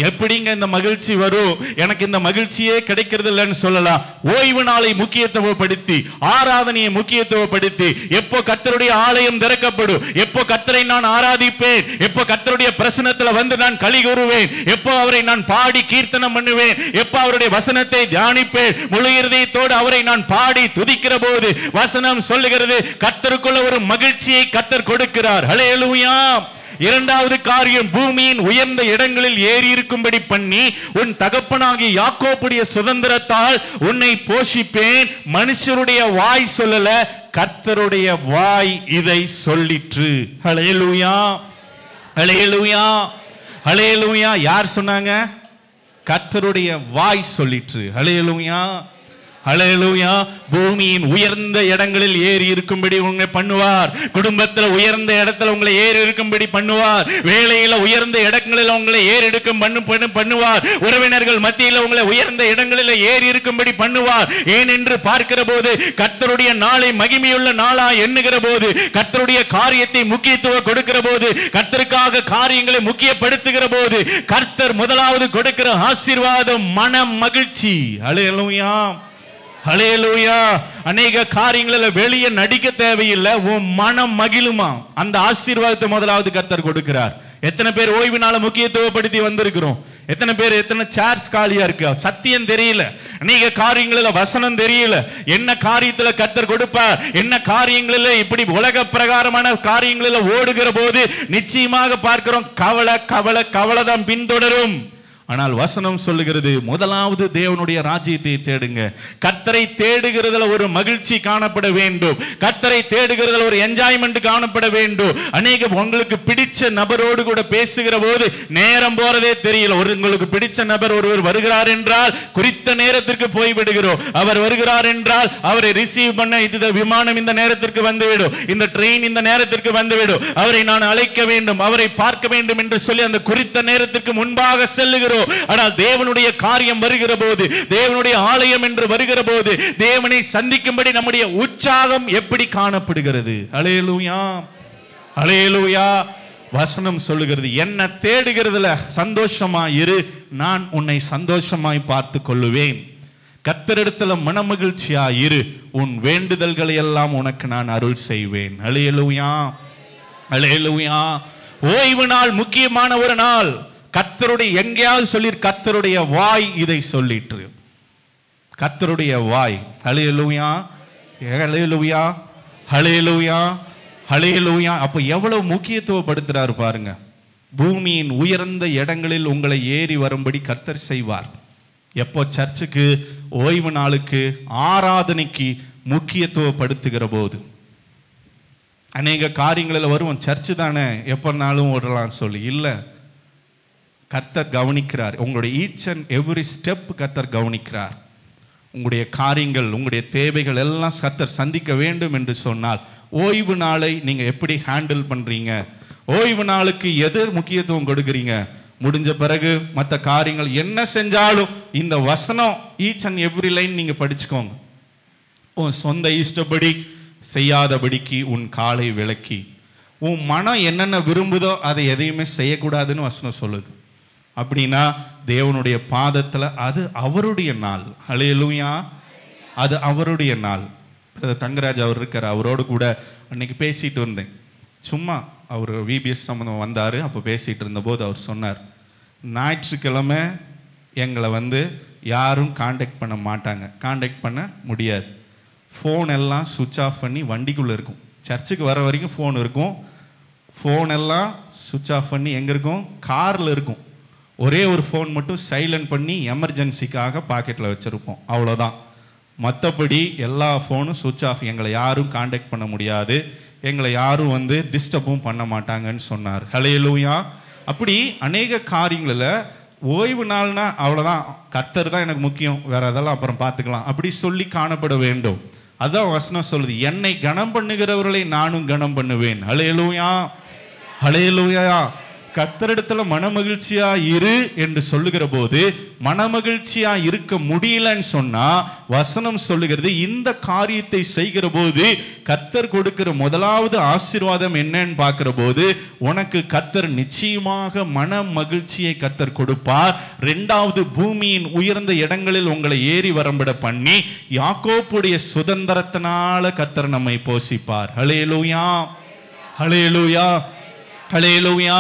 எப்படிங்க இந்த மகிழ்ச்சி வரும்? எனக்கு இந்த மகிழ்ச்சியே கிடைக்கிறது இல்லைன்னு சொல்லலாம். ஓய்வு நாளை முக்கியத்துவப்படுத்தி ஆராதனையை முக்கியத்துவப்படுத்தி எப்போ கர்த்தருடைய ஆலயம் திறக்கப்படும், எப்போ கர்த்தரை நான் ஆராதிப்பேன், எப்போ கர்த்தருடைய பிரசன்னத்துல வந்து நான் களி கூறுவேன், எப்போ அவரை நான் பாடி கீர்த்தனம் பண்ணுவேன், எப்போ அவருடைய வசனத்தை தியானிப்பேன், முழு இருதயத்தோடு அவரை நான் பாடி துதிக்கிற போது வசனம் சொல்லுகிறது கர்த்தருக்குள்ள ஒரு மகிழ்ச்சியை கர்த்தர் கொடுக்கிறார். ஹல்லேலூயா. இரண்டாவது காரியம், பூமியின் உயர்ந்த இடங்களில் ஏறி இருக்கும்படி பண்ணி உன் தகப்பனாகிய யாக்கோபுடைய சுதந்திரத்தால் உன்னை போஷிப்பேன். மனுஷருடைய வாய் சொல்லல, கர்த்தருடைய வாய் இதை சொல்லிற்று. ஹல்லேலூயா, ஹல்லேலூயா, ஹல்லேலூயா. யார் சொன்னாங்க? கர்த்தருடைய வாய் சொல்லிற்று. ஹல்லேலூயா, ஹல்லேலூயா. பூமியின் உயர்ந்த இடங்களில் ஏறி இருக்கும்படி உங்களை பண்ணுவார். குடும்பத்தில் உயர்ந்த இடத்துல உங்களை ஏறி இருக்கும்படி பண்ணுவார். வேலையில உயர்ந்த இடங்களில் உங்களை ஏறி இருக்கும் பண்ணுவார். உறவினர்கள் மத்தியில் உங்களை உயர்ந்த இடங்களில் ஏறி இருக்கும்படி பண்ணுவார். ஏனென்று பார்க்கிற போது கர்த்தருடைய நாளை மகிமையுள்ள நாளா எண்ணுகிற போது, கர்த்தருடைய காரியத்தை முக்கியத்துவம் கொடுக்கிற போது, கர்த்தருக்காக காரியங்களை முக்கியப்படுத்துகிற போது கர்த்தர் முதலாவது கொடுக்கிற ஆசீர்வாதம் மன மகிழ்ச்சி. ஹல்லேலூயா, ஹல்லேலூயா. அநேக காரியங்களில் வெளியே நடிக்க தேவையில்லை, உன் மனம் மகிழுமா. அந்த ஆசீர்வாதத்தை முதலாவது கர்த்தர் கொடுக்கிறார். எத்தனை பேர் ஓய்வு நாளை முக்கியத்துவப்படுத்தி வந்திருக்கிறோம்? எத்தனை பேர், எத்தனை சேர்ஸ் காலியா இருக்கு? சத்தியம் தெரியல, அநேக காரியங்களில் வசனம் தெரியல. என்ன காரியத்துல கர்த்தர் கொடுப்பார், என்ன காரியங்களில் இப்படி உலக பிரகாரமான காரியங்களில் ஓடுகிற போது நிச்சயமாக பார்க்கிறோம் கவலை கவலை கவலை தான் பின்தொடரும். ஆனால் வசனம் சொல்லுகிறது முதலாவது தேவனுடைய ராஜ்யத்தை தேடுங்க. கர்த்தரை தேடுகிறதுல ஒரு மகிழ்ச்சி காணப்பட வேண்டும், கர்த்தரை தேடுகிறதுல ஒரு என்ஜாய்மெண்ட் காணப்பட வேண்டும். அநேக உங்களுக்கு பிடிச்ச நபரோடு கூட பேசுகிற போது நேரம் போறதே தெரியல. உங்களுக்கு பிடிச்ச நபர் ஒருவர் வருகிறார் என்றால் குறித்த நேரத்திற்கு போய்விடுகிறோம். அவர் வருகிறார் என்றால் அவரை ரிசீவ் பண்ண இது விமானம் இந்த நேரத்திற்கு வந்துவிடும், இந்த ட்ரெயின் இந்த நேரத்திற்கு வந்துவிடும், அவரை நான் அழைக்க வேண்டும், அவரை பார்க்க வேண்டும் என்று சொல்லி அந்த குறித்த நேரத்திற்கு முன்பாக செல்லுகிறோம். ஆனால் தேவனுடைய காரியம் வருகிற போது, தேவனுடைய ஆலயம் என்று வருகிற போது, தேவனை சந்திக்கும்படி நம்முடைய உற்சாகம் எப்படி காணப்படுகிறது? ஹல்லேலூயா, ஹல்லேலூயா. வசனம் சொல்லுகிறது என்ன தேடுகிறதுல சந்தோஷமா இரு, நான் உன்னை சந்தோஷமாய் பார்த்து கொள்ளுவேன். கர்த்தரிடத்துல மனமகிழ்ச்சியா இரு, உன் வேண்டுதல்களை எல்லாம் உனக்கு நான் அருள் செய்வேன். ஹல்லேலூயா, ஹல்லேலூயா. ஓய்வு நாள் முக்கியமான ஒரு நாள். கர்த்தருடைய எங்கேயாவது சொல்லி கர்த்தருடைய வாய் இதை சொல்லிற்று. கர்த்தருடைய வாய். ஹல்லேலூயா, ஹல்லேலூயா, ஹல்லேலூயா, ஹல்லேலூயா. அப்ப எவ்வளவு முக்கியத்துவப்படுத்துறாரு பாருங்க. பூமியின் உயர்ந்த இடங்களில் உங்களை ஏறி வரும்படி கர்த்தர் செய்வார். எப்போ? சர்ச்சுக்கு, ஓய்வு நாளுக்கு, ஆராதனைக்கு முக்கியத்துவப்படுத்துகிற போது. அநேக காரியங்களில் வருவோம், சர்ச்சு தானே எப்போனாலும் ஓடலாம் சொல்லி. இல்லை, கர்த்தர் கவனிக்கிறார். உங்களுடைய ஈச் அண்ட் எவ்ரி ஸ்டெப் கர்த்தர் கவனிக்கிறார். உங்களுடைய காரியங்கள், உங்களுடைய தேவைகள் எல்லாம் கர்த்தர் சந்திக்க வேண்டும் என்று சொன்னால் ஓய்வு நாளை நீங்கள் எப்படி ஹேண்டில் பண்ணுறீங்க, ஓய்வு நாளுக்கு எது முக்கியத்துவம் கொடுக்குறீங்க, முடிஞ்ச பிறகு மற்ற காரியங்கள் என்ன செஞ்சாலும் இந்த வசனம் ஈச் அண்ட் எவ்ரி லைன் நீங்கள் படிச்சுக்கோங்க. உன் சொந்த இஷ்டப்படி செய்யாதபடிக்கு உன் காலை விளக்கி, உன் மனம் என்னென்ன விரும்புதோ அதை எதையுமே செய்யக்கூடாதுன்னு வசனம் சொல்லுது. அப்படின்னா தேவனுடைய பாதத்தில் அது அவருடைய நாள். ஹல்லேலூயா, அது அவருடைய நாள். தங்கராஜ் அவர் இருக்கார், அவரோடு கூட அன்னைக்கு பேசிட்டு இருந்தேன். சும்மா அவர் விபிஎஸ் சம்மந்தம் வந்தார். அப்போ பேசிகிட்டு இருந்தபோது அவர் சொன்னார், ஞாயிற்றுக்கிழமை எங்களை யாரும் காண்டாக்ட் பண்ண மாட்டாங்க, காண்டாக்ட் பண்ண முடியாது. ஃபோன் எல்லாம் சுவிட்ச் ஆஃப் பண்ணி வண்டிக்குள்ளே இருக்கும். சர்ச்சுக்கு வர வரைக்கும் ஃபோன் இருக்கும். ஃபோன் எல்லாம் சுவிட்ச் ஆஃப் பண்ணி எங்கே இருக்கும்? காரில் இருக்கும். ஒரே ஒரு ஃபோன் மட்டும் சைலண்ட் பண்ணி எமர்ஜென்சிக்காக பாக்கெட்டில் வச்சுருப்போம், அவ்வளோதான். மற்றபடி எல்லா ஃபோனும் சுவிட்ச் ஆஃப். எங்களை யாரும் காண்டாக்ட் பண்ண முடியாது, எங்களை யாரும் டிஸ்டர்பும் பண்ண மாட்டாங்கன்னு சொன்னார். ஹல்லேலூயா. அப்படி அநேக காரியங்களில் ஓய்வு நாள்னா அவ்வளோதான், கர்த்தர் தான் எனக்கு முக்கியம், வேற அதெல்லாம் அப்புறம் பார்த்துக்கலாம் அப்படி சொல்லி காணப்பட வேண்டும். அதான் வசனம் சொல்லுது, என்னை கனம் பண்ணுகிறவர்களை நானும் கனம் பண்ணுவேன். ஹல்லேலூயா, ஹல்லேலூயா. கர்த்தரிடத்துல மனமகிழ்ச்சியா இரு என்று சொல்லுகிற போது, மனமகிழ்ச்சியா இருக்க முடியலன்னு சொன்னா வசனம் சொல்லுகிறது, இந்த காரியத்தை செய்கிற போது கர்த்தர் கொடுக்கிற முதலாவது ஆசீர்வாதம் என்னன்னு பார்க்கிற போது, உனக்கு கர்த்தர் நிச்சயமாக மன மகிழ்ச்சியை கர்த்தர் கொடுப்பார். இரண்டாவது, பூமியின் உயர்ந்த இடங்களில் உங்களை ஏறி வரம்பிட பண்ணி யாக்கோப்புடைய சுதந்திரத்தினால கர்த்தர் நம்மை போஷிப்பார். ஹல்லேலூயா, ஹல்லேலூயா, ஹல்லேலூயா.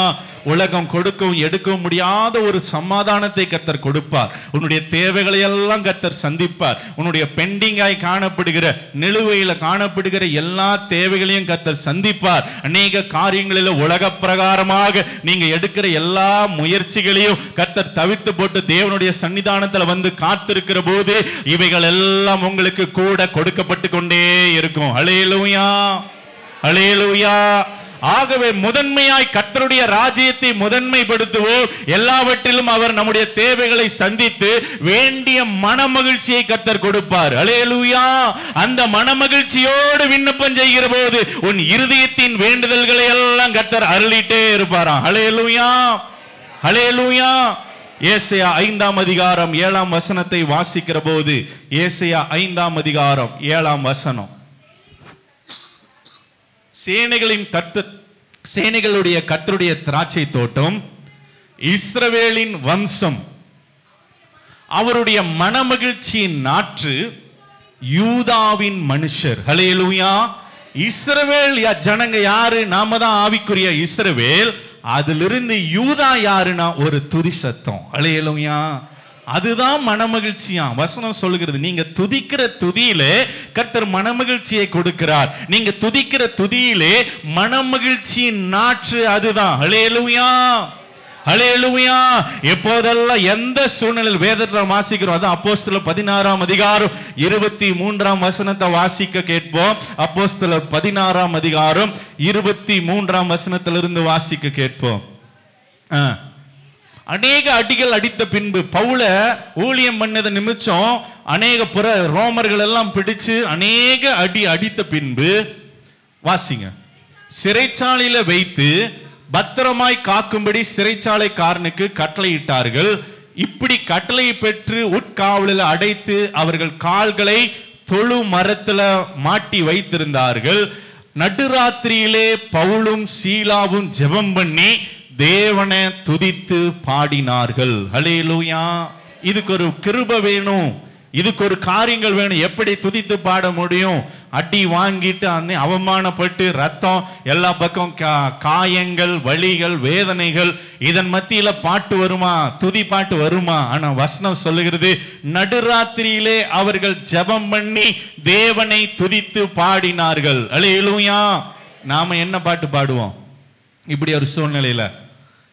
உலகம் கொடுக்கவும் எடுக்கவும் முடியாத ஒரு சமாதானத்தை கர்த்தர் கொடுப்பார். உன்னுடைய தேவைகளை எல்லாம் கர்த்தர் சந்திப்பார். உன்னுடைய பெண்டிங்காய் காணப்படுகிற, நிலுவையில் காணப்படுகிற எல்லா தேவைகளையும் கர்த்தர் சந்திப்பார். அநேக காரியங்களில் உலக பிரகாரமாக நீங்க எடுக்கிற எல்லா முயற்சிகளையும் கர்த்தர் தவிர்த்து போட்டு தேவனுடைய சன்னிதானத்தில் காத்திருக்கிற போது இவைகள் எல்லாம் உங்களுக்கு கூட கொடுக்கப்பட்டு கொண்டே இருக்கும். ஹல்லேலூயா, ஹல்லேலூயா. ஆகவே முதன்மையாய் கர்த்தருடைய ராஜ்யத்தை முதன்மைப்படுத்துவோம். எல்லாவற்றிலும் அவர் நம்முடைய தேவைகளை சந்தித்து வேண்டிய மனமகிழ்ச்சியை கர்த்தர் கொடுப்பார். ஹல்லேலூயா. அந்த மனமகிழ்ச்சியோடு விண்ணப்பம் செய்கிற போது உன் இருதயத்தின் வேண்டுதல்களை எல்லாம் கர்த்தர் அருளிட்டே இருப்பாராம். ஹல்லேலூயா, ஹல்லேலூயா. ஏசாயா 5ஆம் அதிகாரம் 7ஆம் வசனத்தை வாசிக்கிற போது, ஏசாயா 5ஆம் அதிகாரம் 7ஆம் வசனம், சேனைகளுடைய கர்த்தருடைய திராட்சை தோட்டம், இஸ்ரவேலின் வம்சம், அவருடைய மனமகிழ்ச்சியின் நாற்று, யூதாவின் மனுஷர். ஹல்லேலூயா. இஸ்ரவேல் ஜனங்க யாரு? நாம தான் ஆவிக்குரிய இஸ்ரவேல். அதிலிருந்து யூதா யாருன்னா ஒரு துதி சத்தம். ஹல்லேலூயா. அதுதான் மனமகிழ்ச்சியா. வசனம் சொல்லுகிறது, நீங்க துதிக்கிற துதியிலே கர்த்தர் மனமகிழ்ச்சியை கொடுக்கிறார். நீங்க துதிக்கிற துதியிலே மனமகிழ்ச்சியின் நாற்று அதுதான். ஹல்லேலூயா, ஹல்லேலூயா. எப்போதெல்லாம் எந்த சூழ்நிலையில் வேதத்தில் வாசிக்கிறோம், அது அப்போஸ்தலர் 16ஆம் அதிகாரம் 23ஆம் வசனத்தை வாசிக்க கேட்போம். அப்போஸ்தலர் 16ஆம் அதிகாரம் 23ஆம் வசனத்திலிருந்து வாசிக்க கேட்போம். அநேக அடிகள் அடித்த பின்பு, பவுல ஊழியம் பண்ணத நிமிச்சம் அநேக புற ரோமர்கள் எல்லாம் பிடிச்சு அநேக அடி அடித்த பின்பு, வாசிங்க, சிறைச்சாலையில வைத்து பத்திரமாய் காக்கும்படி சிறைச்சாலைக்காரனுக்கு கட்டளையிட்டார்கள். இப்படி கட்டளை பெற்று உட்காவலில் அடைத்து அவர்கள் கால்களை தொழு மரத்துல மாட்டி வைத்திருந்தார்கள். நடுராத்திரியிலே பவுலும் சீலாவும் ஜெபம் பண்ணி தேவனை துதித்து பாடினார்கள். ஹல்லேலூயா. இதுக்கு ஒரு கிருபை வேணும், இதுக்கு ஒரு காரியங்கள் வேணும். எப்படி துதித்து பாட முடியும்? அடி வாங்கிட்டு அவமானப்பட்டு ரத்தம் எல்லா பக்கம் காயங்கள், வலிகள், வேதனைகள், இதன் மத்தியில பாட்டு வருமா? துதி பாட்டு வருமா? ஆனா வசனம் சொல்லுகிறது, நடுராத்திரியிலே அவர்கள் ஜெபம் பண்ணி தேவனை துதித்து பாடினார்கள். ஹல்லேலூயா. நாம என்ன பாட்டு பாடுவோம்? இப்படி ஒரு சூழ்நிலையில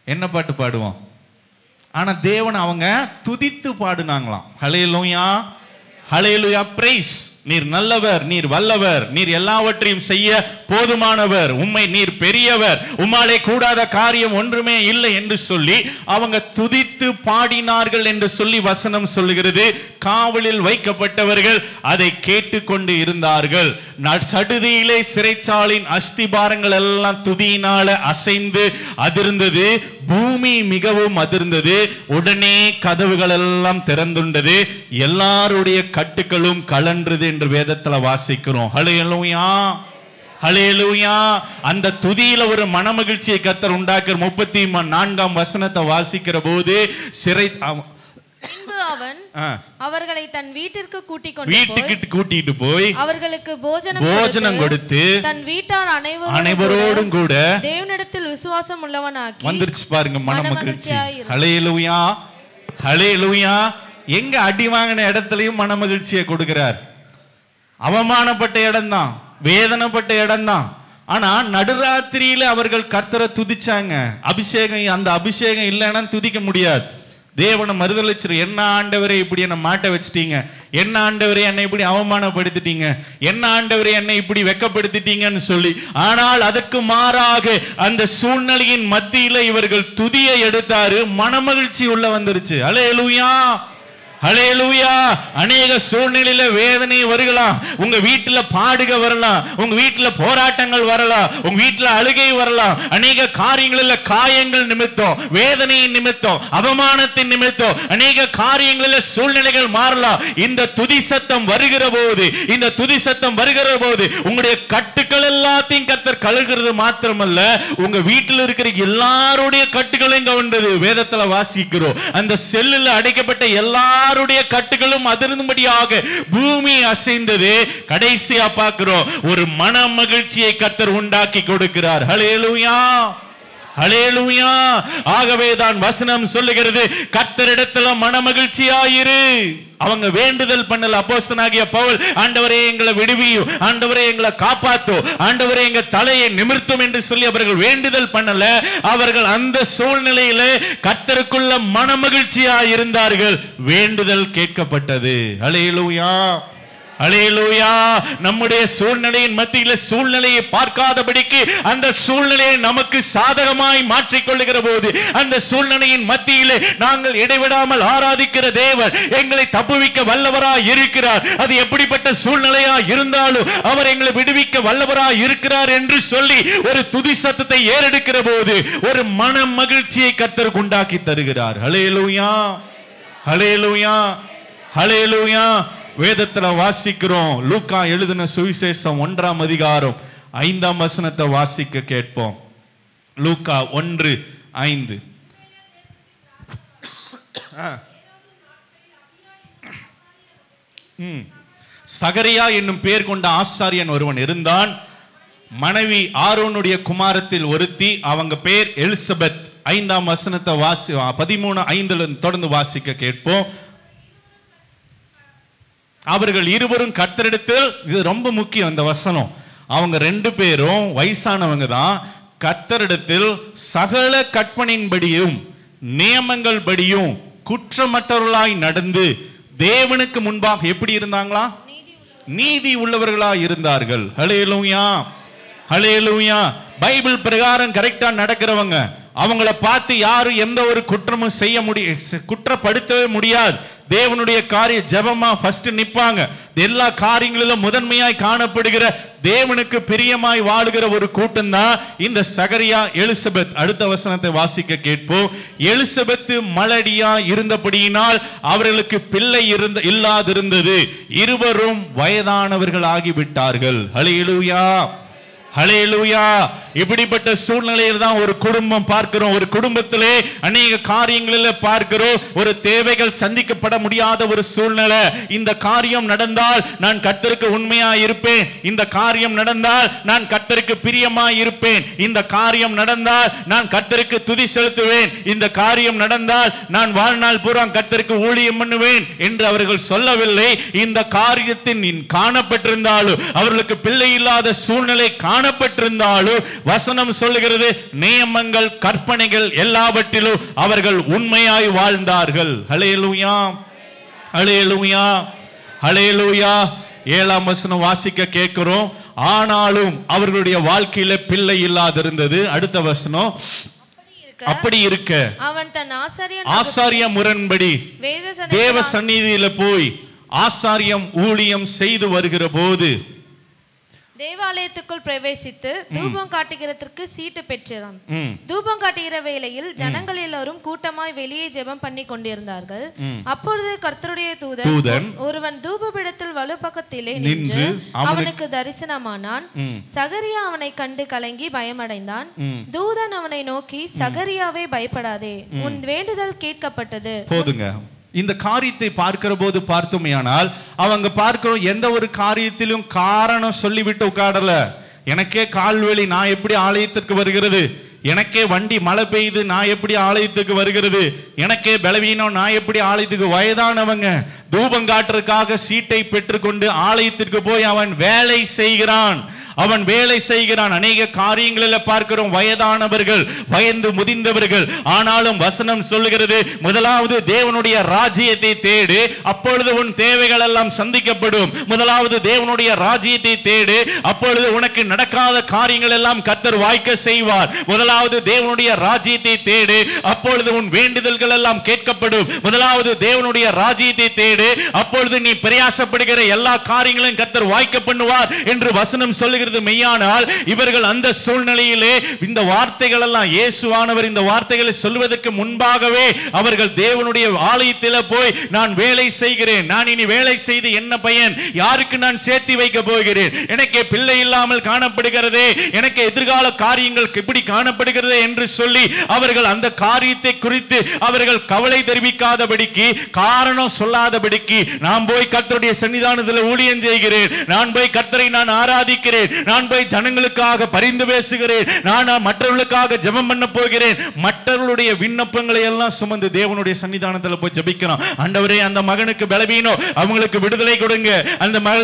என்ன பாட்டு பாடுவோம்? ஆனா தேவன் அவங்க துதித்து பாடுனாங்களாம். ஹல்லேலூயா, ஹல்லேலூயா. பிரைஸ். நீர் நல்லவர், நீர் வல்லவர், நீர் எல்லாவற்றையும் செய்ய போதுமானவர், உம்மை நீர் பெரியவர், உம்மாலே கூடாத காரியம் ஒன்றுமே இல்லை என்று சொல்லி அவங்க துதித்து பாடினார்கள் என்று சொல்லி வசனம் சொல்லுகிறது. காவலில் வைக்கப்பட்டவர்கள் அதை கேட்டுக்கொண்டு இருந்தார்கள். சடுதியிலே சிறைச்சாலின் அஸ்திபாரங்கள் எல்லாம் துதியினால அசைந்து அதிர்ந்தது. பூமி மிகவும் அதிர்ந்தது. உடனே கதவுகள் எல்லாம் திறந்துண்டது. எல்லாருடைய கட்டுகளும் கலன்றது என்று வேதத்துல வாசிக்கிறோம். ஹல்லேலூயா, ஹல்லேலூயா. அந்த துதியில ஒரு மனமகிழ்ச்சியை கர்த்தர் உண்டாக்குற 34ஆம் வசனத்தை வாசிக்கிற போது சிறை பின்பு அவன் அவர்களை தன் வீட்டிற்கு கூட்டிட்டு போய் அவர்களுக்கு போஜனம் கொடுத்து தன் வீட்டார் அனைவரோடும் கூட தேவனிடத்தில் விசுவாசம் உள்ளவனாக்கி வந்துருச்சு பாருங்க மனமகிழ்ச்சி. ஹல்லேலூயா, ஹல்லேலூயா. எங்க அடி வாங்கின இடத்துலயும் மனமகிழ்ச்சியை கொடுக்கிறார். அவமானப்பட்ட இடம்தான், வேதனைப்பட்ட இடம்தான். ஆனா நடுராத்திரியில அவர்கள் கர்த்தரை துதிச்சாங்க. அபிஷேகம், அந்த அபிஷேகம் இல்லைன்னா துதிக்க முடியாது. தேவனை மறுதலிச்சிரு. என்ன ஆண்டவரே இப்படி என்னை மாட்ட வச்சிட்டீங்க, என்ன ஆண்டவரே என்னை இப்படி அவமானப்படுத்திட்டீங்க, என்ன ஆண்டவரே என்னை இப்படி வெக்கப்படுத்திட்டீங்கன்னு சொல்லி. ஆனால் அதற்கு மாறாக அந்த சூழ்நிலையின் மத்தியில இவர்கள் துதியை எடுத்தாரு. மனமகிழ்ச்சி உள்ள வந்துருச்சு. ஹல்லேலூயா, ஹல்லேலூயா. அநேக சூழ்நிலையில வேதனை வரலாம், உங்க வீட்டுல பாடுக வரலாம், உங்க வீட்டுல போராட்டங்கள் வரலாம், உங்க வீட்டுல அழுகை வரலாம். அநேக காரியங்களில் காயங்கள் நிமித்தம், வேதனையின் நிமித்தம், அவமானத்தின் நிமித்தம் அநேக காரியங்களில் சூழ்நிலைகள் மாறலாம். இந்த துதி சத்தம் வருகிற போது, இந்த துதி சத்தம் வருகிற போது உங்களுடைய கட்டுக்கள் எல்லாத்தையும் கர்த்தர் கழுகிறது மாத்திரமல்ல, உங்க வீட்டில் இருக்கிற எல்லாருடைய கட்டுகளையும் கவர்ந்தது. வேதத்துல வாசிக்கிறோம், அந்த செல்லில் அடைக்கப்பட்ட எல்லாருடைய கட்டுகளும் அதிர்ந்தபடியாக பூமி அசைந்தது. கடைசியா பார்க்கிறோம், ஒரு மன மகிழ்ச்சியை கர்த்தர் உண்டாக்கி கொடுக்கிறார். ஹல்லேலூயா, ஹல்லேலூயா. ஆகவே தான் வசனம் சொல்லுகிறது, கர்த்தரிடத்துல மனமகிழ்ச்சியாயிரு. அவங்க வேண்டுதல் பண்ணல. அப்போஸ்தலனாகிய பவுல், ஆண்டவரே எங்களை விடுவியும், ஆண்டவரே எங்களை காப்பாத்தும், ஆண்டவரே எங்க தலையை நிமிர்த்தும் என்று சொல்லி அவர்கள் வேண்டுதல் பண்ணல. அவர்கள் அந்த சூழ்நிலையில கர்த்தருக்குள்ள மனமகிழ்ச்சியா இருந்தார்கள். வேண்டுதல் கேட்கப்பட்டது. ஹல்லேலூயா, ஹல்லேலூயா. நம்முடைய சூழ்நிலையின் மத்தியில சூழ்நிலையை பார்க்காதபடிக்கு அந்த சூழ்நிலையை நமக்கு சாதகமாய் மாற்றிக்கொள்ளுகிற போது, அந்த சூழ்நிலையின் மத்தியிலே நாங்கள் இடைவிடாமல் ஆராதிக்கிற தேவன் எங்களை தப்புவிக்க வல்லவராய் இருக்கிறார். அது எப்படிப்பட்ட சூழ்நிலையா இருந்தாலும் அவர் எங்களை விடுவிக்க வல்லவராய் இருக்கிறார் என்று சொல்லி ஒரு துதி சத்தத்தை ஏறெடுக்கிற போது ஒரு மன மகிழ்ச்சியை கர்த்தர் உண்டாக்கி தருகிறார். ஹல்லேலூயா, ஹல்லேலூயா, ஹல்லேலூயா. வேதத்துல வாசிக்கிறோம், லூக்கா எழுதின சுவிசேஷம் 1ஆம் அதிகாரம் 5ஆம் வசனத்தை வாசிக்க கேட்போம். லூக்கா 1:5. சகரியா என்னும் பெயர் கொண்ட ஆசாரியன் ஒருவன் இருந்தான். மனைவி ஆரோனுடைய குமாரத்தில் ஒருத்தி, அவங்க பேர் எலிசபெத். 5ஆம் வசனத்தை 13:5 தொடர்ந்து வாசிக்க கேட்போம். அவர்கள் இருவரும் கர்த்தரிடத்தில், இது ரொம்ப முக்கியம் இந்த வசனம், அவங்க 2 பேரும் வயசானவங்க தான், கர்த்தரிடத்தில் சகல கற்பனையின்படியும் நியமங்கள் படியும் குற்றமற்றவர்களாய் நடந்து தேவனுக்கு முன்பாக எப்படி இருந்தாங்களா? நீதி உள்ளவர்களாய் இருந்தார்கள். ஹல்லேலூயா, ஹல்லேலூயா. பைபிள் பிரகாரம் கரெக்டா நடக்கிறவங்க, அவங்கள பார்த்து யாரும் எந்த ஒரு குற்றமும் செய்ய குற்றப்படுத்தவே முடியாது. தேவனுடைய காரிய ஜெபமா ஃபர்ஸ்ட் நிப்பாங்க. எல்லா காரியங்களிலும் முதன்மையாய் காணப்படுகிற தேவனுக்கு பிரியமாய் வாழுகிற ஒரு கூட்டம் தான் இந்த சகரியா எலிசபெத். அடுத்த வசனத்தை வாசிக்க கேட்போம். எலிசபெத் மலடியா இருந்தபடியினால் அவர்களுக்கு பிள்ளை இல்லாதிருந்தது. இருவரும் வயதானவர்கள் ஆகிவிட்டார்கள். ஹல்லேலூயா, ஹல்லேலூயா. இப்படிப்பட்ட சூழ்நிலையில் தான் ஒரு குடும்பம் பார்க்கிறோம். ஒரு குடும்பத்திலே அநேக காரியங்களில் பார்க்கிறோம், ஒரு தேவைகள் சந்திக்கப்பட முடியாத ஒரு சூழ்நிலை. இந்த காரியம் நடந்தால் நான் கர்த்தருக்கு உண்மையா இருப்பேன், இந்த காரியம் நடந்தால் நான் கர்த்தருக்கு பிரியமா இருப்பேன், இந்த காரியம் நடந்தால் நான் கர்த்தருக்கு துதி செலுத்துவேன், இந்த காரியம் நடந்தால் நான் வாழ்நாள் பூரா கர்த்தருக்கு ஊழியம் பண்ணுவேன் என்று அவர்கள் சொல்லவில்லை. இந்த காரியத்தின் காணப்பட்டிருந்தாலும், அவர்களுக்கு பிள்ளை இல்லாத சூழ்நிலை காணப்பட்டிருந்தாலும், வசனம் சொல்லுகிறது நியமங்கள் கற்பனைகள் எல்லாவற்றிலும் அவர்கள் உண்மையாய் வாழ்ந்தார்கள். ஹல்லேலூயா, ஹல்லேலூயா, ஹல்லேலூயா. 7ஆம் வசனம் வாசிக்க கேட்கிறோம். ஆனாலும் அவர்களுடைய வாழ்க்கையில பிள்ளை இல்லாதிருந்தது. அடுத்த வசனம், அப்படி இருக்க அவன் தன் ஆசாரிய முறைப்படி தேவ சந்நிதியில போய் ஆசாரியம் ஊழியம் செய்து வருகிற போது தேவாலயத்துக்குள் பிரவேசித்து தூபம் காட்டுகிறதற்கு சீட்டு பெற்றான். தூபம் காட்டுகிற வேளையில் ஜனங்கள் எல்லோரும் கூட்டமாய் வெளியே ஜெபம் பண்ணி கொண்டிருந்தார்கள். அப்பொழுது கர்த்தருடைய தூதன் ஒருவன் தூபபீடத்தில் வலுப்பக்கத்திலே நின்று அவனுக்கு தரிசனமானான். சகரியா அவனை கண்டு கலங்கி பயமடைந்தான். தூதன் அவனை நோக்கி, சகரியாவே பயப்படாதே, உன் வேண்டுதல் கேட்கப்பட்டது. போதுங்க. இந்த காரியத்தை பார்க்கிற போது பார்த்தோமையானால் அவங்க பார்க்கிறோம், எந்த ஒரு காரியத்திலும் காரணம் சொல்லிவிட்டு உட்காடல. எனக்கே கால்வெளி, நான் எப்படி ஆலயத்திற்கு வருகிறது? எனக்கே வண்டி மழை பெய்யுது, நான் எப்படி ஆலயத்துக்கு வருகிறது? எனக்கே பலவீனம், நான் எப்படி ஆலயத்துக்கு? வயதானவங்க தூபம் காட்டுறதுக்காக சீட்டை பெற்றுக்கொண்டு ஆலயத்திற்கு போய் அவன் வேலை செய்கிறான். அநேக காரியங்களில் பார்க்கிறோம், வயதானவர்கள், வயது முதிர்ந்தவர்கள். ஆனாலும் வசனம் சொல்லுகிறது, முதலாவது தேவனுடைய ராஜ்யத்தை தேடு, அப்பொழுது உன் தேவைகள் எல்லாம் சந்திக்கப்படும். முதலாவது தேவனுடைய ராஜ்யத்தை தேடு, அப்பொழுது உனக்கு நடக்காத காரியங்கள் எல்லாம் கர்த்தர் வாய்க்க செய்வார். முதலாவது தேவனுடைய ராஜ்யத்தை தேடு, அப்பொழுது உன் வேண்டுதல்கள் எல்லாம் கேட்கப்படும். முதலாவது தேவனுடைய ராஜ்யத்தை தேடு, அப்பொழுது நீ பிரயாசப்படுகிற எல்லா காரியங்களையும் கர்த்தர் வாய்க்க பண்ணுவார் என்று வசனம் சொல்லுகிறது. மெய்யானால் இவர்கள் அந்த சூழ்நிலையிலே இந்த வார்த்தைகள் எல்லாம், இயேசுவானவர் இந்த வார்த்தைகளை சொல்வதற்கு முன்பாகவே அவர்கள் தேவனுடைய ஆலயத்தில் போய், நான் வேலை செய்கிறேன், நான் இனி வேலை செய்து என்ன பயன்? யாருக்கு நான் சேர்த்து வைக்க போகிறேன்? எனக்கு பிள்ளை இல்லாமல் காணப்படுகிறதே, எனக்கு எதிர்கால காரியங்கள் இப்படி காணப்படுகிறது என்று சொல்லி அவர்கள் அந்த காரியத்தை குறித்து அவர்கள் கவலை தெரிவிக்காதபடிக்கு, காரணம் சொல்லாதபடிக்கு, நான் போய் கர்த்தருடைய சன்னிதானத்தில் ஊழியம் செய்கிறேன், நான் போய் கர்த்தரை நான் ஆராதிக்கிறேன், நான் போய் ஜனங்களுக்காக பரிந்து பேசுகிறேன், நான் மற்றவர்களுக்காக ஜெபம் பண்ண போகிறேன், மற்றவர்களுடைய விண்ணப்பங்களை எல்லாம் சுமந்து தேவனுடைய சன்னிதானத்தில் போய் ஜெபிக்கிறோம். ஆண்டவரே, அந்த மகனுக்கு பலவீனம், அவங்களுக்கு விடுதலை கொடுங்க,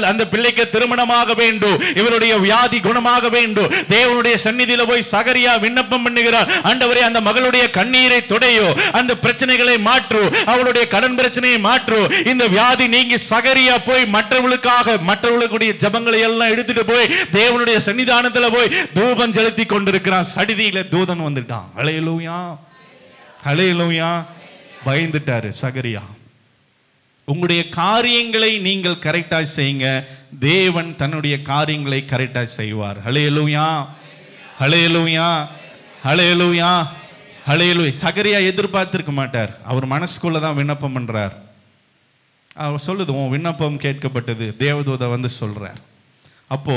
அந்த பிள்ளைக்கு திருமணமாக வேண்டும், இவருடைய வியாதி குணமாக வேண்டும். தேவனுடைய சந்நிதியில போய் சகரியா விண்ணப்பம் பண்ணுகிறார். ஆண்டவரே, அந்த மகளுடைய கண்ணீரை துடையோ, அந்த பிரச்சனைகளை மாற்று, அவளுடைய கடன் பிரச்சனையை மாற்று, இந்த வியாதி நீங்கி சகரியா போய் மற்றவர்களுடைய ஜெபங்களை எல்லாம் எடுத்துட்டு போய் தேவனுடைய சன்னிதானத்தில் போய் தூபம் செலுத்தி கொண்டிருக்கிறான். சடிதியில தூதன் வந்துட்டான். ஹல்லேலூயா, ஹல்லேலூயா. பயந்துட்டாரு சகரியா. உங்களுடைய காரியங்களை நீங்கள் கரெக்டாக செய்யுங்க, தேவன் தன்னுடைய காரியங்களை கரெக்டாக செய்வார். ஹல்லேலூயா, ஹல்லேலூயா, ஹல்லேலூயா, ஹல்லேலூயா. சகரியா எதிர்பார்த்திருக்க மாட்டார், அவர் மனசுக்குள்ள தான் விண்ணப்பம் பண்றார். அவர் சொல்லுது, உன் விண்ணப்பம் கேட்கப்பட்டது, தேவதூத வந்து சொல்றார். அப்போ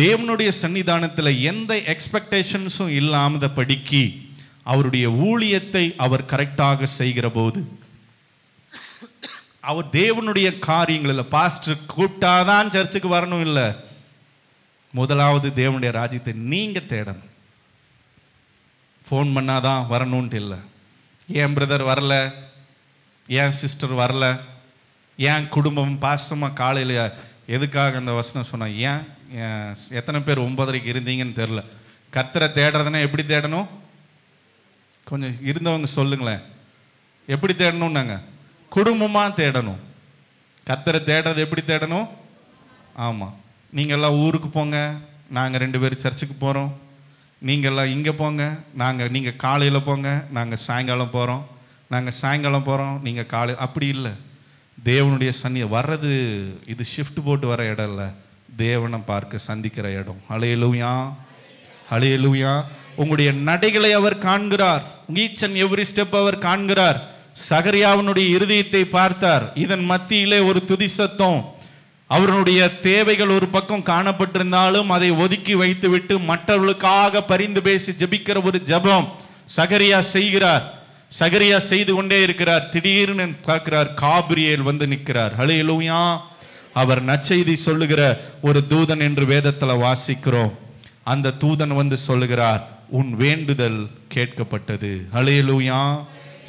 தேவனுடைய சன்னிதானத்தில் எந்த எக்ஸ்பெக்டேஷன்ஸும் இல்லாத படிக்கு அவருடைய ஊழியத்தை அவர் கரெக்டாக செய்கிற போது, அவர் தேவனுடைய காரியங்களில், பாஸ்டர் கூப்பிட்டாதான் சர்ச்சுக்கு வரணும் இல்லை, முதலாவது தேவனுடைய ராஜ்யத்தை நீங்க தேடணும். ஃபோன் பண்ணாதான் வரணும்ட்டு இல்லை. ஏன் பிரதர் வரல, ஏன் சிஸ்டர் வரல, ஏன் குடும்பம் பாஸ்டமாக காலையில் எதுக்காக அந்த வசனம் சொன்னா? ஏன் எத்தனை பேர் 9:30 இருந்தீங்கன்னு தெரில. கர்த்தரை தேடுறதுன்னா எப்படி தேடணும்? கொஞ்சம் இருந்தவங்க சொல்லுங்களேன், எப்படி தேடணும்? நாங்கள் குடும்பமாக தேடணும். கர்த்தரை தேடுறது எப்படி தேடணும்? ஆமாம், நீங்கள்லாம் ஊருக்கு போங்க, நாங்கள் 2 பேர் சர்ச்சுக்கு போகிறோம், நீங்கள்லாம் இங்கே போங்க, நீங்கள் காலையில் போங்க, நாங்கள் சாயங்காலம் போகிறோம், நாங்கள் சாயங்காலம் போகிறோம், நீங்கள் காலை, அப்படி இல்லை. தேவனுடைய வர்றது இது ஷிஃப்ட் போட்டு வர இடம் இல்லை, தேவனை பார்க்க சந்திக்கிற இடம். ஹல்லேலூயா, ஹல்லேலூயா. உங்களுடைய நடைகளை அவர் காண்கிறார், ஈச் அண்ட் எவ்ரி ஸ்டெப் அவர் காண்கிறார். சகரியாவினுடைய இருதயத்தை பார்த்தார். இதன் மத்தியிலே ஒரு துதி சத்தம். அவருடைய தேவைகள் ஒரு பக்கம் காணப்பட்டிருந்தாலும் அதை ஒதுக்கி வைத்துவிட்டு மற்றவர்களுக்காக பரிந்து பேசி ஜெபிக்கிற ஒரு ஜெபம் சகரியா செய்கிறார். சகரியா செய்து கொண்டே இருக்கிறார். திடீர்னு பார்க்கிறார், காபிரியேல் வந்து நிற்கிறார். ஹல்லேலூயா. அவர் நற்செய்தி சொல்லுகிற ஒரு தூதன் என்று வேதத்தில் வாசிக்கிறோம். அந்த தூதன் வந்து சொல்லுகிறார், உன் வேண்டுதல் கேட்கப்பட்டது. ஹல்லேலூயா.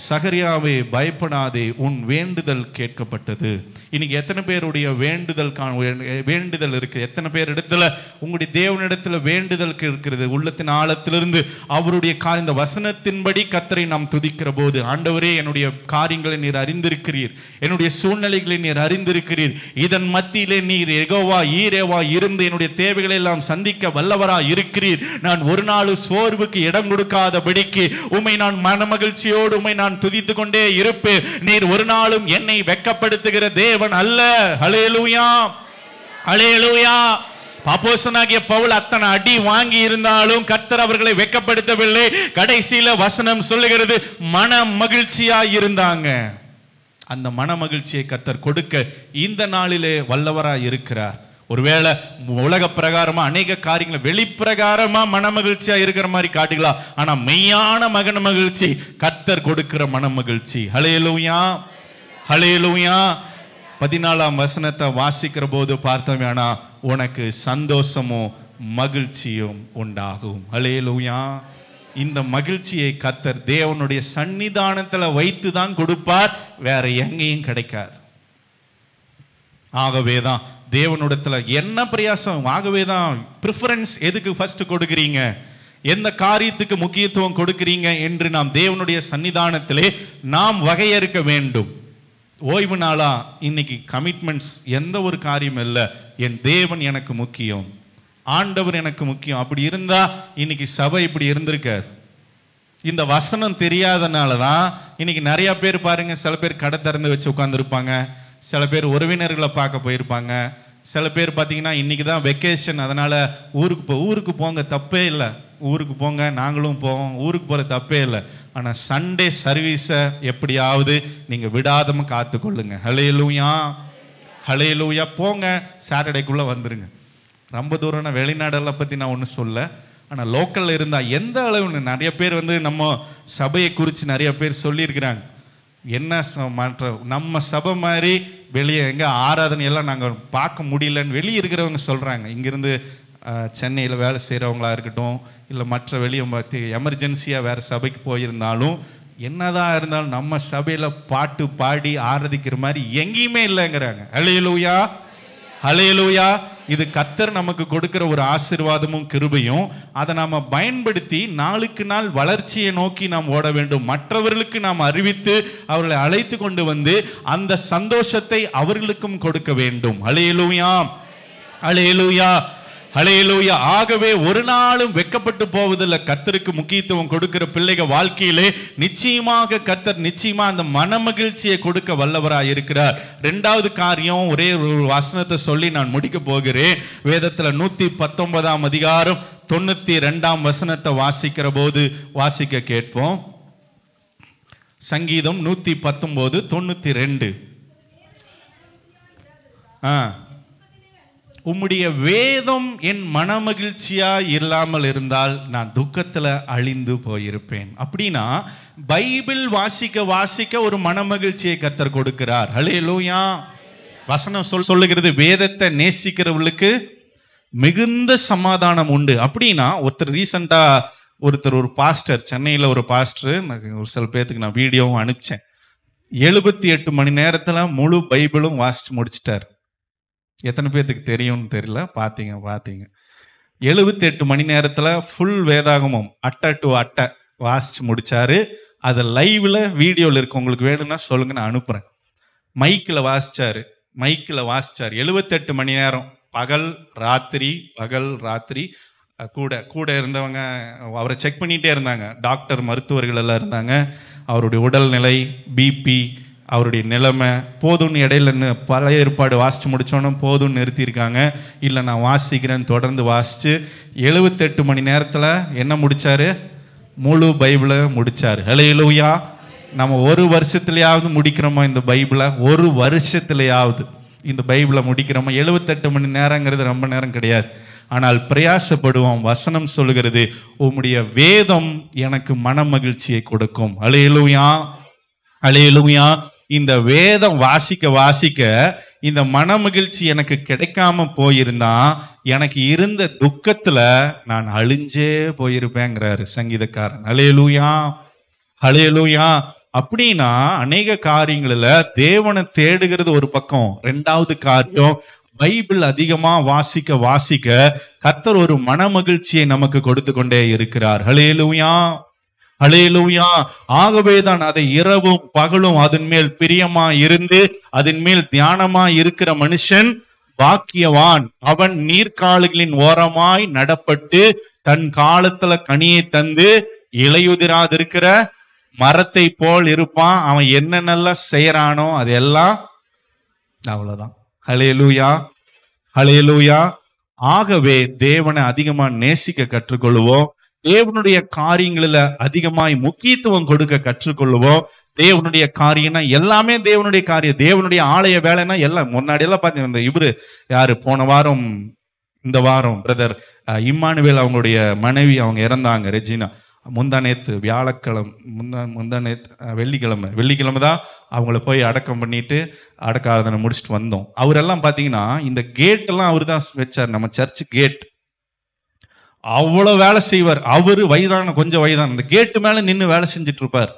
சகரியாவே பயப்படாதே, உன் வேண்டுதல் கேட்கப்பட்டது. இன்னைக்கு எத்தனை பேருடைய வேண்டுதல் இருக்கு? எத்தனை பேர் இடத்துல உங்களுடைய தேவனிடத்துல வேண்டுதல் இருக்கிறது? உள்ளத்தின் ஆழத்திலிருந்து அவருடைய இந்த வசனத்தின்படி கர்த்தரை நாம் துதிக்கிற போது, ஆண்டவரே, என்னுடைய காரியங்களை நீர் அறிந்திருக்கிறீர், என்னுடைய சூழ்நிலைகளை நீர் அறிந்திருக்கிறீர், இதன் மத்தியிலே நீர் யெகோவா ஈரேவா இருந்து என்னுடைய தேவைகளை எல்லாம் சந்திக்க வல்லவரா இருக்கிறீர். நான் ஒரு நாள் சோர்வுக்கு இடம் கொடுக்காதபடிக்கு உம்மை நான் மனமகிழ்ச்சியோடு உம்மை நான் துதித்து கொண்டே இருப்பேன். நீர் ஒரு நாளும் என்னை வெட்கப்படுத்துகிற தேவன் அல்ல. ஹல்லேலூயா, ஹல்லேலூயா. அப்போஸ்தலனாகிய பவுல் அத்தனை அடி வாங்கி இருந்தாலும் கர்த்தர் அவர்களை வெட்கப்படுத்தவில்லை. கடைசியில வசனம் சொல்லுகிறது மன மகிழ்ச்சியா இருந்தாங்க. அந்த மன மகிழ்ச்சியை கர்த்தர் கொடுக்க இந்த நாளிலே வல்லவராய் இருக்கிறார். ஒருவேளை உலக பிரகாரமா அநேக காரியங்களை வெளிப்பிரகாரமா மன மகிழ்ச்சியா இருக்கிற மாதிரி காட்டிக்கலாம். ஆனா மெய்யான மகன மகிழ்ச்சி கர்த்தர் கொடுக்கிற மன மகிழ்ச்சி. ஹல்லேலூயா, ஹல்லேலூயா. 14ஆம் வசனத்தை வாசிக்கிற போது பார்த்தோம்னா உனக்கு சந்தோஷமும் மகிழ்ச்சியும் உண்டாகும். ஹல்லேலூயா. இந்த மகிழ்ச்சியை கர்த்தர் தேவனுடைய சன்னிதானத்துல வைத்து தான் கொடுப்பார், வேற எங்கேயும் கிடைக்காது. ஆகவேதான் தேவனுடத்துல என்ன பிரயாசம், ஆகவேதான் ப்ரிஃபரன்ஸ் எதுக்கு ஃபர்ஸ்ட் கொடுக்கிறீங்க, எந்த காரியத்துக்கு முக்கியத்துவம் கொடுக்கிறீங்க என்று நாம் தேவனுடைய சன்னிதானத்திலே நாம் வகையறுக்க வேண்டும். ஓய்வு நாளா இன்னைக்கு கமிட்மெண்ட்ஸ் எந்த ஒரு காரியம் இல்லை, என் தேவன் எனக்கு முக்கியம், ஆண்டவர் எனக்கு முக்கியம். அப்படி இருந்தா இன்னைக்கு சபை இப்படி இருந்திருக்காது. இந்த வசனம் தெரியாதனால தான் இன்னைக்கு நிறைய பேர் பாருங்க, சில பேர் கடை திறந்து வச்சு உட்காந்துருப்பாங்க, சில பேர் உறவினர்களை பார்க்க போயிருப்பாங்க, சில பேர் பார்த்தீங்கன்னா இன்னைக்கு தான் வெக்கேஷன், அதனால ஊருக்கு போங்க, தப்பே இல்லை, ஊருக்கு போங்க, நாங்களும் போவோம், ஊருக்கு போகிற தப்பே இல்லை. ஆனால் சண்டே சர்வீஸை எப்படியாவது நீங்கள் விடாதம காத்துக்கொள்ளுங்க. ஹல்லேலூயா, ஹல்லேலூயா. போங்க, சாட்டர்டேக்குள்ளே வந்துடுங்க. ரொம்ப தூரம்னா வெளிநாடெல்லாம் பற்றி நான் ஒன்றும் சொல்ல, ஆனால் லோக்கலில் இருந்தால் எந்த அளவுன்னு நிறைய பேர் நம்ம சபையை குறித்து நிறைய பேர் சொல்லியிருக்கிறாங்க. என்ன மாற்றம், நம்ம சபை மாதிரி வெளியே எங்கே ஆராதனையெல்லாம் நாங்கள் பார்க்க முடியலன்னு வெளியே இருக்கிறவங்க சொல்கிறாங்க. இங்கேருந்து சென்னையில் வேலை செய்கிறவங்களா இருக்கட்டும், இல்லை மற்ற வெளியே பார்த்து எமர்ஜென்சியாக வேறு சபைக்கு போயிருந்தாலும், என்னதான் இருந்தாலும் நம்ம சபையில் பாட்டு பாடி ஆராதிக்கிற மாதிரி எங்கேயுமே இல்லைங்கிறாங்க. ஹல்லேலூயா, ஹல்லேலூயா. இது கர்த்தர் நமக்கு கொடுக்கிற ஒரு ஆசீர்வாதமும் கிருபையும். அதை நாம் பயன்படுத்தி நாளுக்கு நாள் வளர்ச்சியை நோக்கி நாம் ஓட வேண்டும். மற்றவர்களுக்கு நாம் அறிவித்து அவர்களை அழைத்து கொண்டு வந்து அந்த சந்தோஷத்தை அவர்களுக்கும் கொடுக்க வேண்டும். ஹல்லேலூயா, ஹல்லேலூயா, ஹல்லேலூயா. ஆகவே ஒரு நாளும் வெட்கப்பட்டு போவதில்லை. கர்த்தருக்கு முக்கியத்துவம் கொடுக்கிற பிள்ளைகள் வாழ்க்கையிலே நிச்சயமாக கர்த்தர் நிச்சயமா அந்த மன மகிழ்ச்சியை கொடுக்க வல்லவராய் இருக்கிறார். இரண்டாவது காரியம், ஒரே ஒரு வசனத்தை சொல்லி நான் முடிக்க போகிறேன். வேதத்துல 119ஆம் அதிகாரம் 92ஆம் வசனத்தை வாசிக்கிற போது வாசிக்க கேட்போம். சங்கீதம் 119 92. உம்முடைய வேதம் என் மன மகிழ்ச்சியா இல்லாமல் இருந்தால் நான் துக்கத்துல அழிந்து போயிருப்பேன். அப்படின்னா பைபிள் வாசிக்க வாசிக்க ஒரு மன மகிழ்ச்சியை கர்த்தர் கொடுக்கிறார். ஹல்லேலூயா. வசனம் சொல்லுகிறது, வேதத்தை நேசிக்கிறவர்களுக்கு மிகுந்த சமாதானம் உண்டு. அப்படின்னா ஒருத்தர் ஒரு பாஸ்டர், சென்னையில் ஒரு பாஸ்டர், ஒரு சில பேர்த்துக்கு நான் வீடியோவும் அனுப்பிச்சேன். 78 மணி நேரத்துல முழு பைபிளும் வாசிச்சு முடிச்சிட்டார். எத்தனை பேர்த்துக்கு தெரியும்னு தெரியல. பார்த்தீங்க 78 மணி நேரத்தில் ஃபுல் வேதாகமும் அட்டை டு அட்டை வாசிச்சு முடிச்சாரு. அதை லைவ்ல வீடியோவில் இருக்கு, உங்களுக்கு வேணும்னா சொல்லுங்க, நான் அனுப்புகிறேன். மைக்கில் வாசிச்சாரு 78 மணி நேரம், பகல் ராத்திரி. கூட இருந்தவங்க அவரை செக் பண்ணிகிட்டே இருந்தாங்க. டாக்டர், மருத்துவர்கள் எல்லாம் இருந்தாங்க. அவருடைய உடல்நிலை, பிபி, அவருடைய நிலைமை போதும்னு இடையில பழைய ஏற்பாடு வாசித்து முடித்தோன்னு போதும்னு நிறுத்தியிருக்காங்க. இல்லை நான் வாசிக்கிறேன்னு தொடர்ந்து வாசித்து 78 மணி நேரத்தில் என்ன முடித்தார்? முழு பைபிளை முடித்தார். ஹல்லேலூயா. நம்ம ஒரு வருஷத்துலையாவது முடிக்கிறோமா இந்த பைபிளை? ஒரு வருஷத்துலையாவது இந்த பைபிளை முடிக்கிறோமா? 78 மணி நேரங்கிறது ரொம்ப நேரம் கிடையாது. ஆனால் பிரயாசப்படுவோம். வசனம் சொல்லுகிறது, உம்முடைய வேதம் எனக்கு மன மகிழ்ச்சியை கொடுக்கும். ஹல்லேலூயா, ஹல்லேலூயா. இந்த வேதம் வாசிக்க வாசிக்க இந்த மன மகிழ்ச்சி எனக்கு கிடைக்காம போயிருந்தா எனக்கு இருந்த துக்கத்துல நான் அழிஞ்சே போயிருப்பேங்கிறாரு சங்கீதக்காரன். ஹல்லேலூயா, ஹல்லேலூயா. அப்படின்னா அநேக காரியங்களில் தேவனை தேடுகிறது ஒரு பக்கம். ரெண்டாவது காரியம், பைபிள் அதிகமா வாசிக்க வாசிக்க கர்த்தர் ஒரு மன மகிழ்ச்சியை நமக்கு கொடுத்து கொண்டே இருக்கிறார். ஹல்லேலூயா, ஹல்லேலூயா. ஆகவேதான் அதை இரவும் பகலும் அதன் மேல் பிரியமா இருந்து அதன் மேல் தியானமா இருக்கிற மனுஷன் பாக்கியவான். அவன் நீர்க்கால்களின் ஓரமாய் நடப்பட்டு தன் காலத்துல கனியை தந்து இலையுதிராதிருக்கிற மரத்தை போல் இருப்பான். அவன் என்னென்னலாம் செய்யறானோ அதெல்லாம் அவ்வளவுதான். ஹல்லேலூயா, ஹல்லேலூயா. ஆகவே தேவனை அதிகமா நேசிக்க கற்றுக்கொள்வோம். தேவனுடைய காரியங்களில அதிகமாய் முக்கியத்துவம் கொடுக்க கற்றுக்கொள்வோம். தேவனுடைய காரியம்னா எல்லாமே தேவனுடைய காரியம். தேவனுடைய ஆலய வேலைன்னா எல்லாம். முன்னாடி எல்லாம் பாத்தீங்கன்னா இவரு யாரு, போன வாரம் இந்த வாரம் பிரதர் இம்மானுவேல் அவங்களுடைய மனைவி அவங்க இறந்தாங்க, ரெஜினா. முந்தானேத்து வியாழக்கிழமை வெள்ளிக்கிழமை தான் அவங்கள போய் அடக்கம் பண்ணிட்டு அடக்க ஆராதனை முடிச்சுட்டு வந்தோம். அவரெல்லாம் பாத்தீங்கன்னா இந்த கேட் எல்லாம் அவரு தான் வச்சார், நம்ம சர்ச்சு கேட். அவ்வளவு வேலை செய்வார். அவரு கொஞ்சம் வயதான இந்த கேட்டு மேல நின்று வேலை செஞ்சுட்டு இருப்பார்.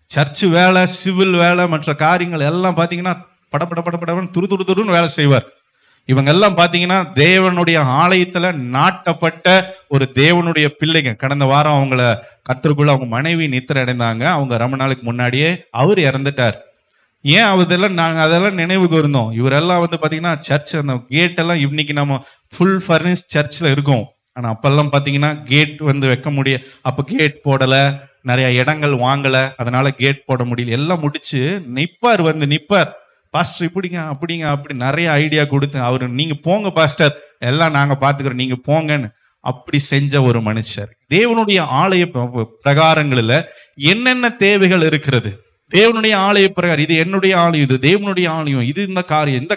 சர்ச்சு வேலை, சிவில் வேலை, மற்ற காரியங்கள் எல்லாம் பாத்தீங்கன்னா படப்படன்னு துருன்னு வேலை செய்வார். இவங்க எல்லாம் பாத்தீங்கன்னா தேவனுடைய ஆலயத்துல நாட்டப்பட்ட ஒரு தேவனுடைய பிள்ளைங்க. கடந்த வாரம் அவங்கள கர்த்தருக்குள்ள அவங்க மனைவி நித்திரை அடைந்தாங்க. அவங்க ரொம்ப நாளுக்கு முன்னாடியே அவர் இறந்துட்டார். ஏன் அதெல்லாம் நாங்க அதெல்லாம் நினைவுக்கு இருந்தோம். இவரெல்லாம் பாத்தீங்கன்னா சர்ச் அந்த கேட் எல்லாம் இன்னைக்கு நம்ம ஃபுல் ஃபர்னிஷ் சர்ச்ல இருக்கோம். ஆனா அப்பெல்லாம் பாத்தீங்கன்னா கேட் வைக்க முடிய, அப்ப கேட் போடல, நிறைய இடங்கள் வாங்கல, அதனால கேட் போட முடியல. எல்லாம் முடிச்சு நிப்பார் பாஸ்டர் இப்படிங்க அப்படிங்க அப்படி நிறைய ஐடியா கொடுத்து அவரு, நீங்க போங்க பாஸ்டர், எல்லாம் நாங்க பாத்துக்கிறோம், நீங்க போங்கன்னு அப்படி செஞ்ச ஒரு மனுஷர். தேவனுடைய ஆலய பிரகாரங்களில் என்னென்ன தேவைகள் இருக்கிறது, தேவனுடைய ஆலய பிரகாரம், இது என்னுடைய ஆலயம், இது தேவனுடைய ஆலயம், இது இந்த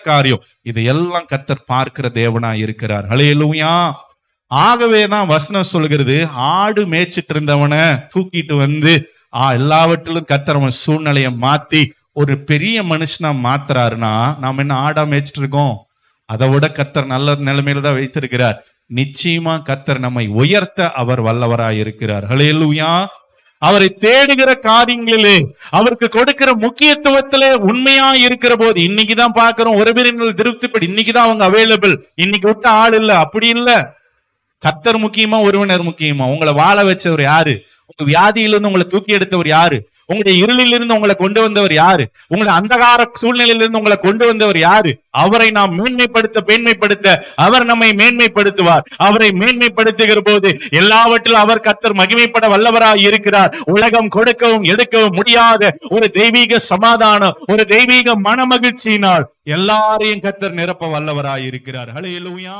காரியம் இது எல்லாம் கர்த்தர் பார்க்கிற தேவனா இருக்கிறார். ஹல்லேலூயா. ஆகவேதான் வசனம் சொல்கிறது, ஆடு மேய்ச்சிட்டு இருந்தவனை தூக்கிட்டு எல்லாவற்றிலும் கர்த்தர் அவன் சூழ்நிலையை மாத்தி ஒரு பெரிய மனுஷனா மாத்துறாருன்னா நாம என்ன ஆடா மேய்ச்சிட்டு இருக்கோம்? அதை விட கர்த்தர் நல்ல நிலைமையில தான் வைத்திருக்கிறார். நிச்சயமா கர்த்தர் நம்மை உயர்த்த அவர் வல்லவராய் இருக்கிறார். ஹல்லேலூயா. அவரை தேடுகிற காரியங்களிலே, அவருக்கு கொடுக்கிற முக்கியத்துவத்திலே உண்மையா இருக்கிற போது, இன்னைக்குதான் பாக்குறோம் உறவினர்கள் திருப்திப்படி, இன்னைக்குதான் அவங்க அவைலபிள், இன்னைக்கு விட்ட ஆள் இல்ல, அப்படி இல்ல. கர்த்தர் முக்கியமா, உறவினர் முக்கியமா? உங்களை வாழ வச்சவர் யாரு? உங்க வியாதியிலிருந்து உங்களை தூக்கி எடுத்தவர் யாரு? உங்களுடைய இருளிலிருந்து உங்களை கொண்டு வந்தவர் யாரு? உங்களுடைய அந்தகார சூழ்நிலையிலிருந்து உங்களை கொண்டு வந்தவர் யாரு? அவரை நாம் மேன்மைப்படுத்த அவர் நம்மை மேன்மைப்படுத்துவார். அவரை மேன்மைப்படுத்துகிற போது எல்லாவற்றிலும் அவர் கர்த்தர் மகிமைப்பட வல்லவராய் இருக்கிறார். உலகம் கொடுக்கவும் எடுக்கவும் முடியாத ஒரு தெய்வீக சமாதானம், ஒரு தெய்வீக மன மகிழ்ச்சியினால் எல்லாரையும் கர்த்தர் நிரப்ப வல்லவராய் இருக்கிறார். ஹல்லேலூயா.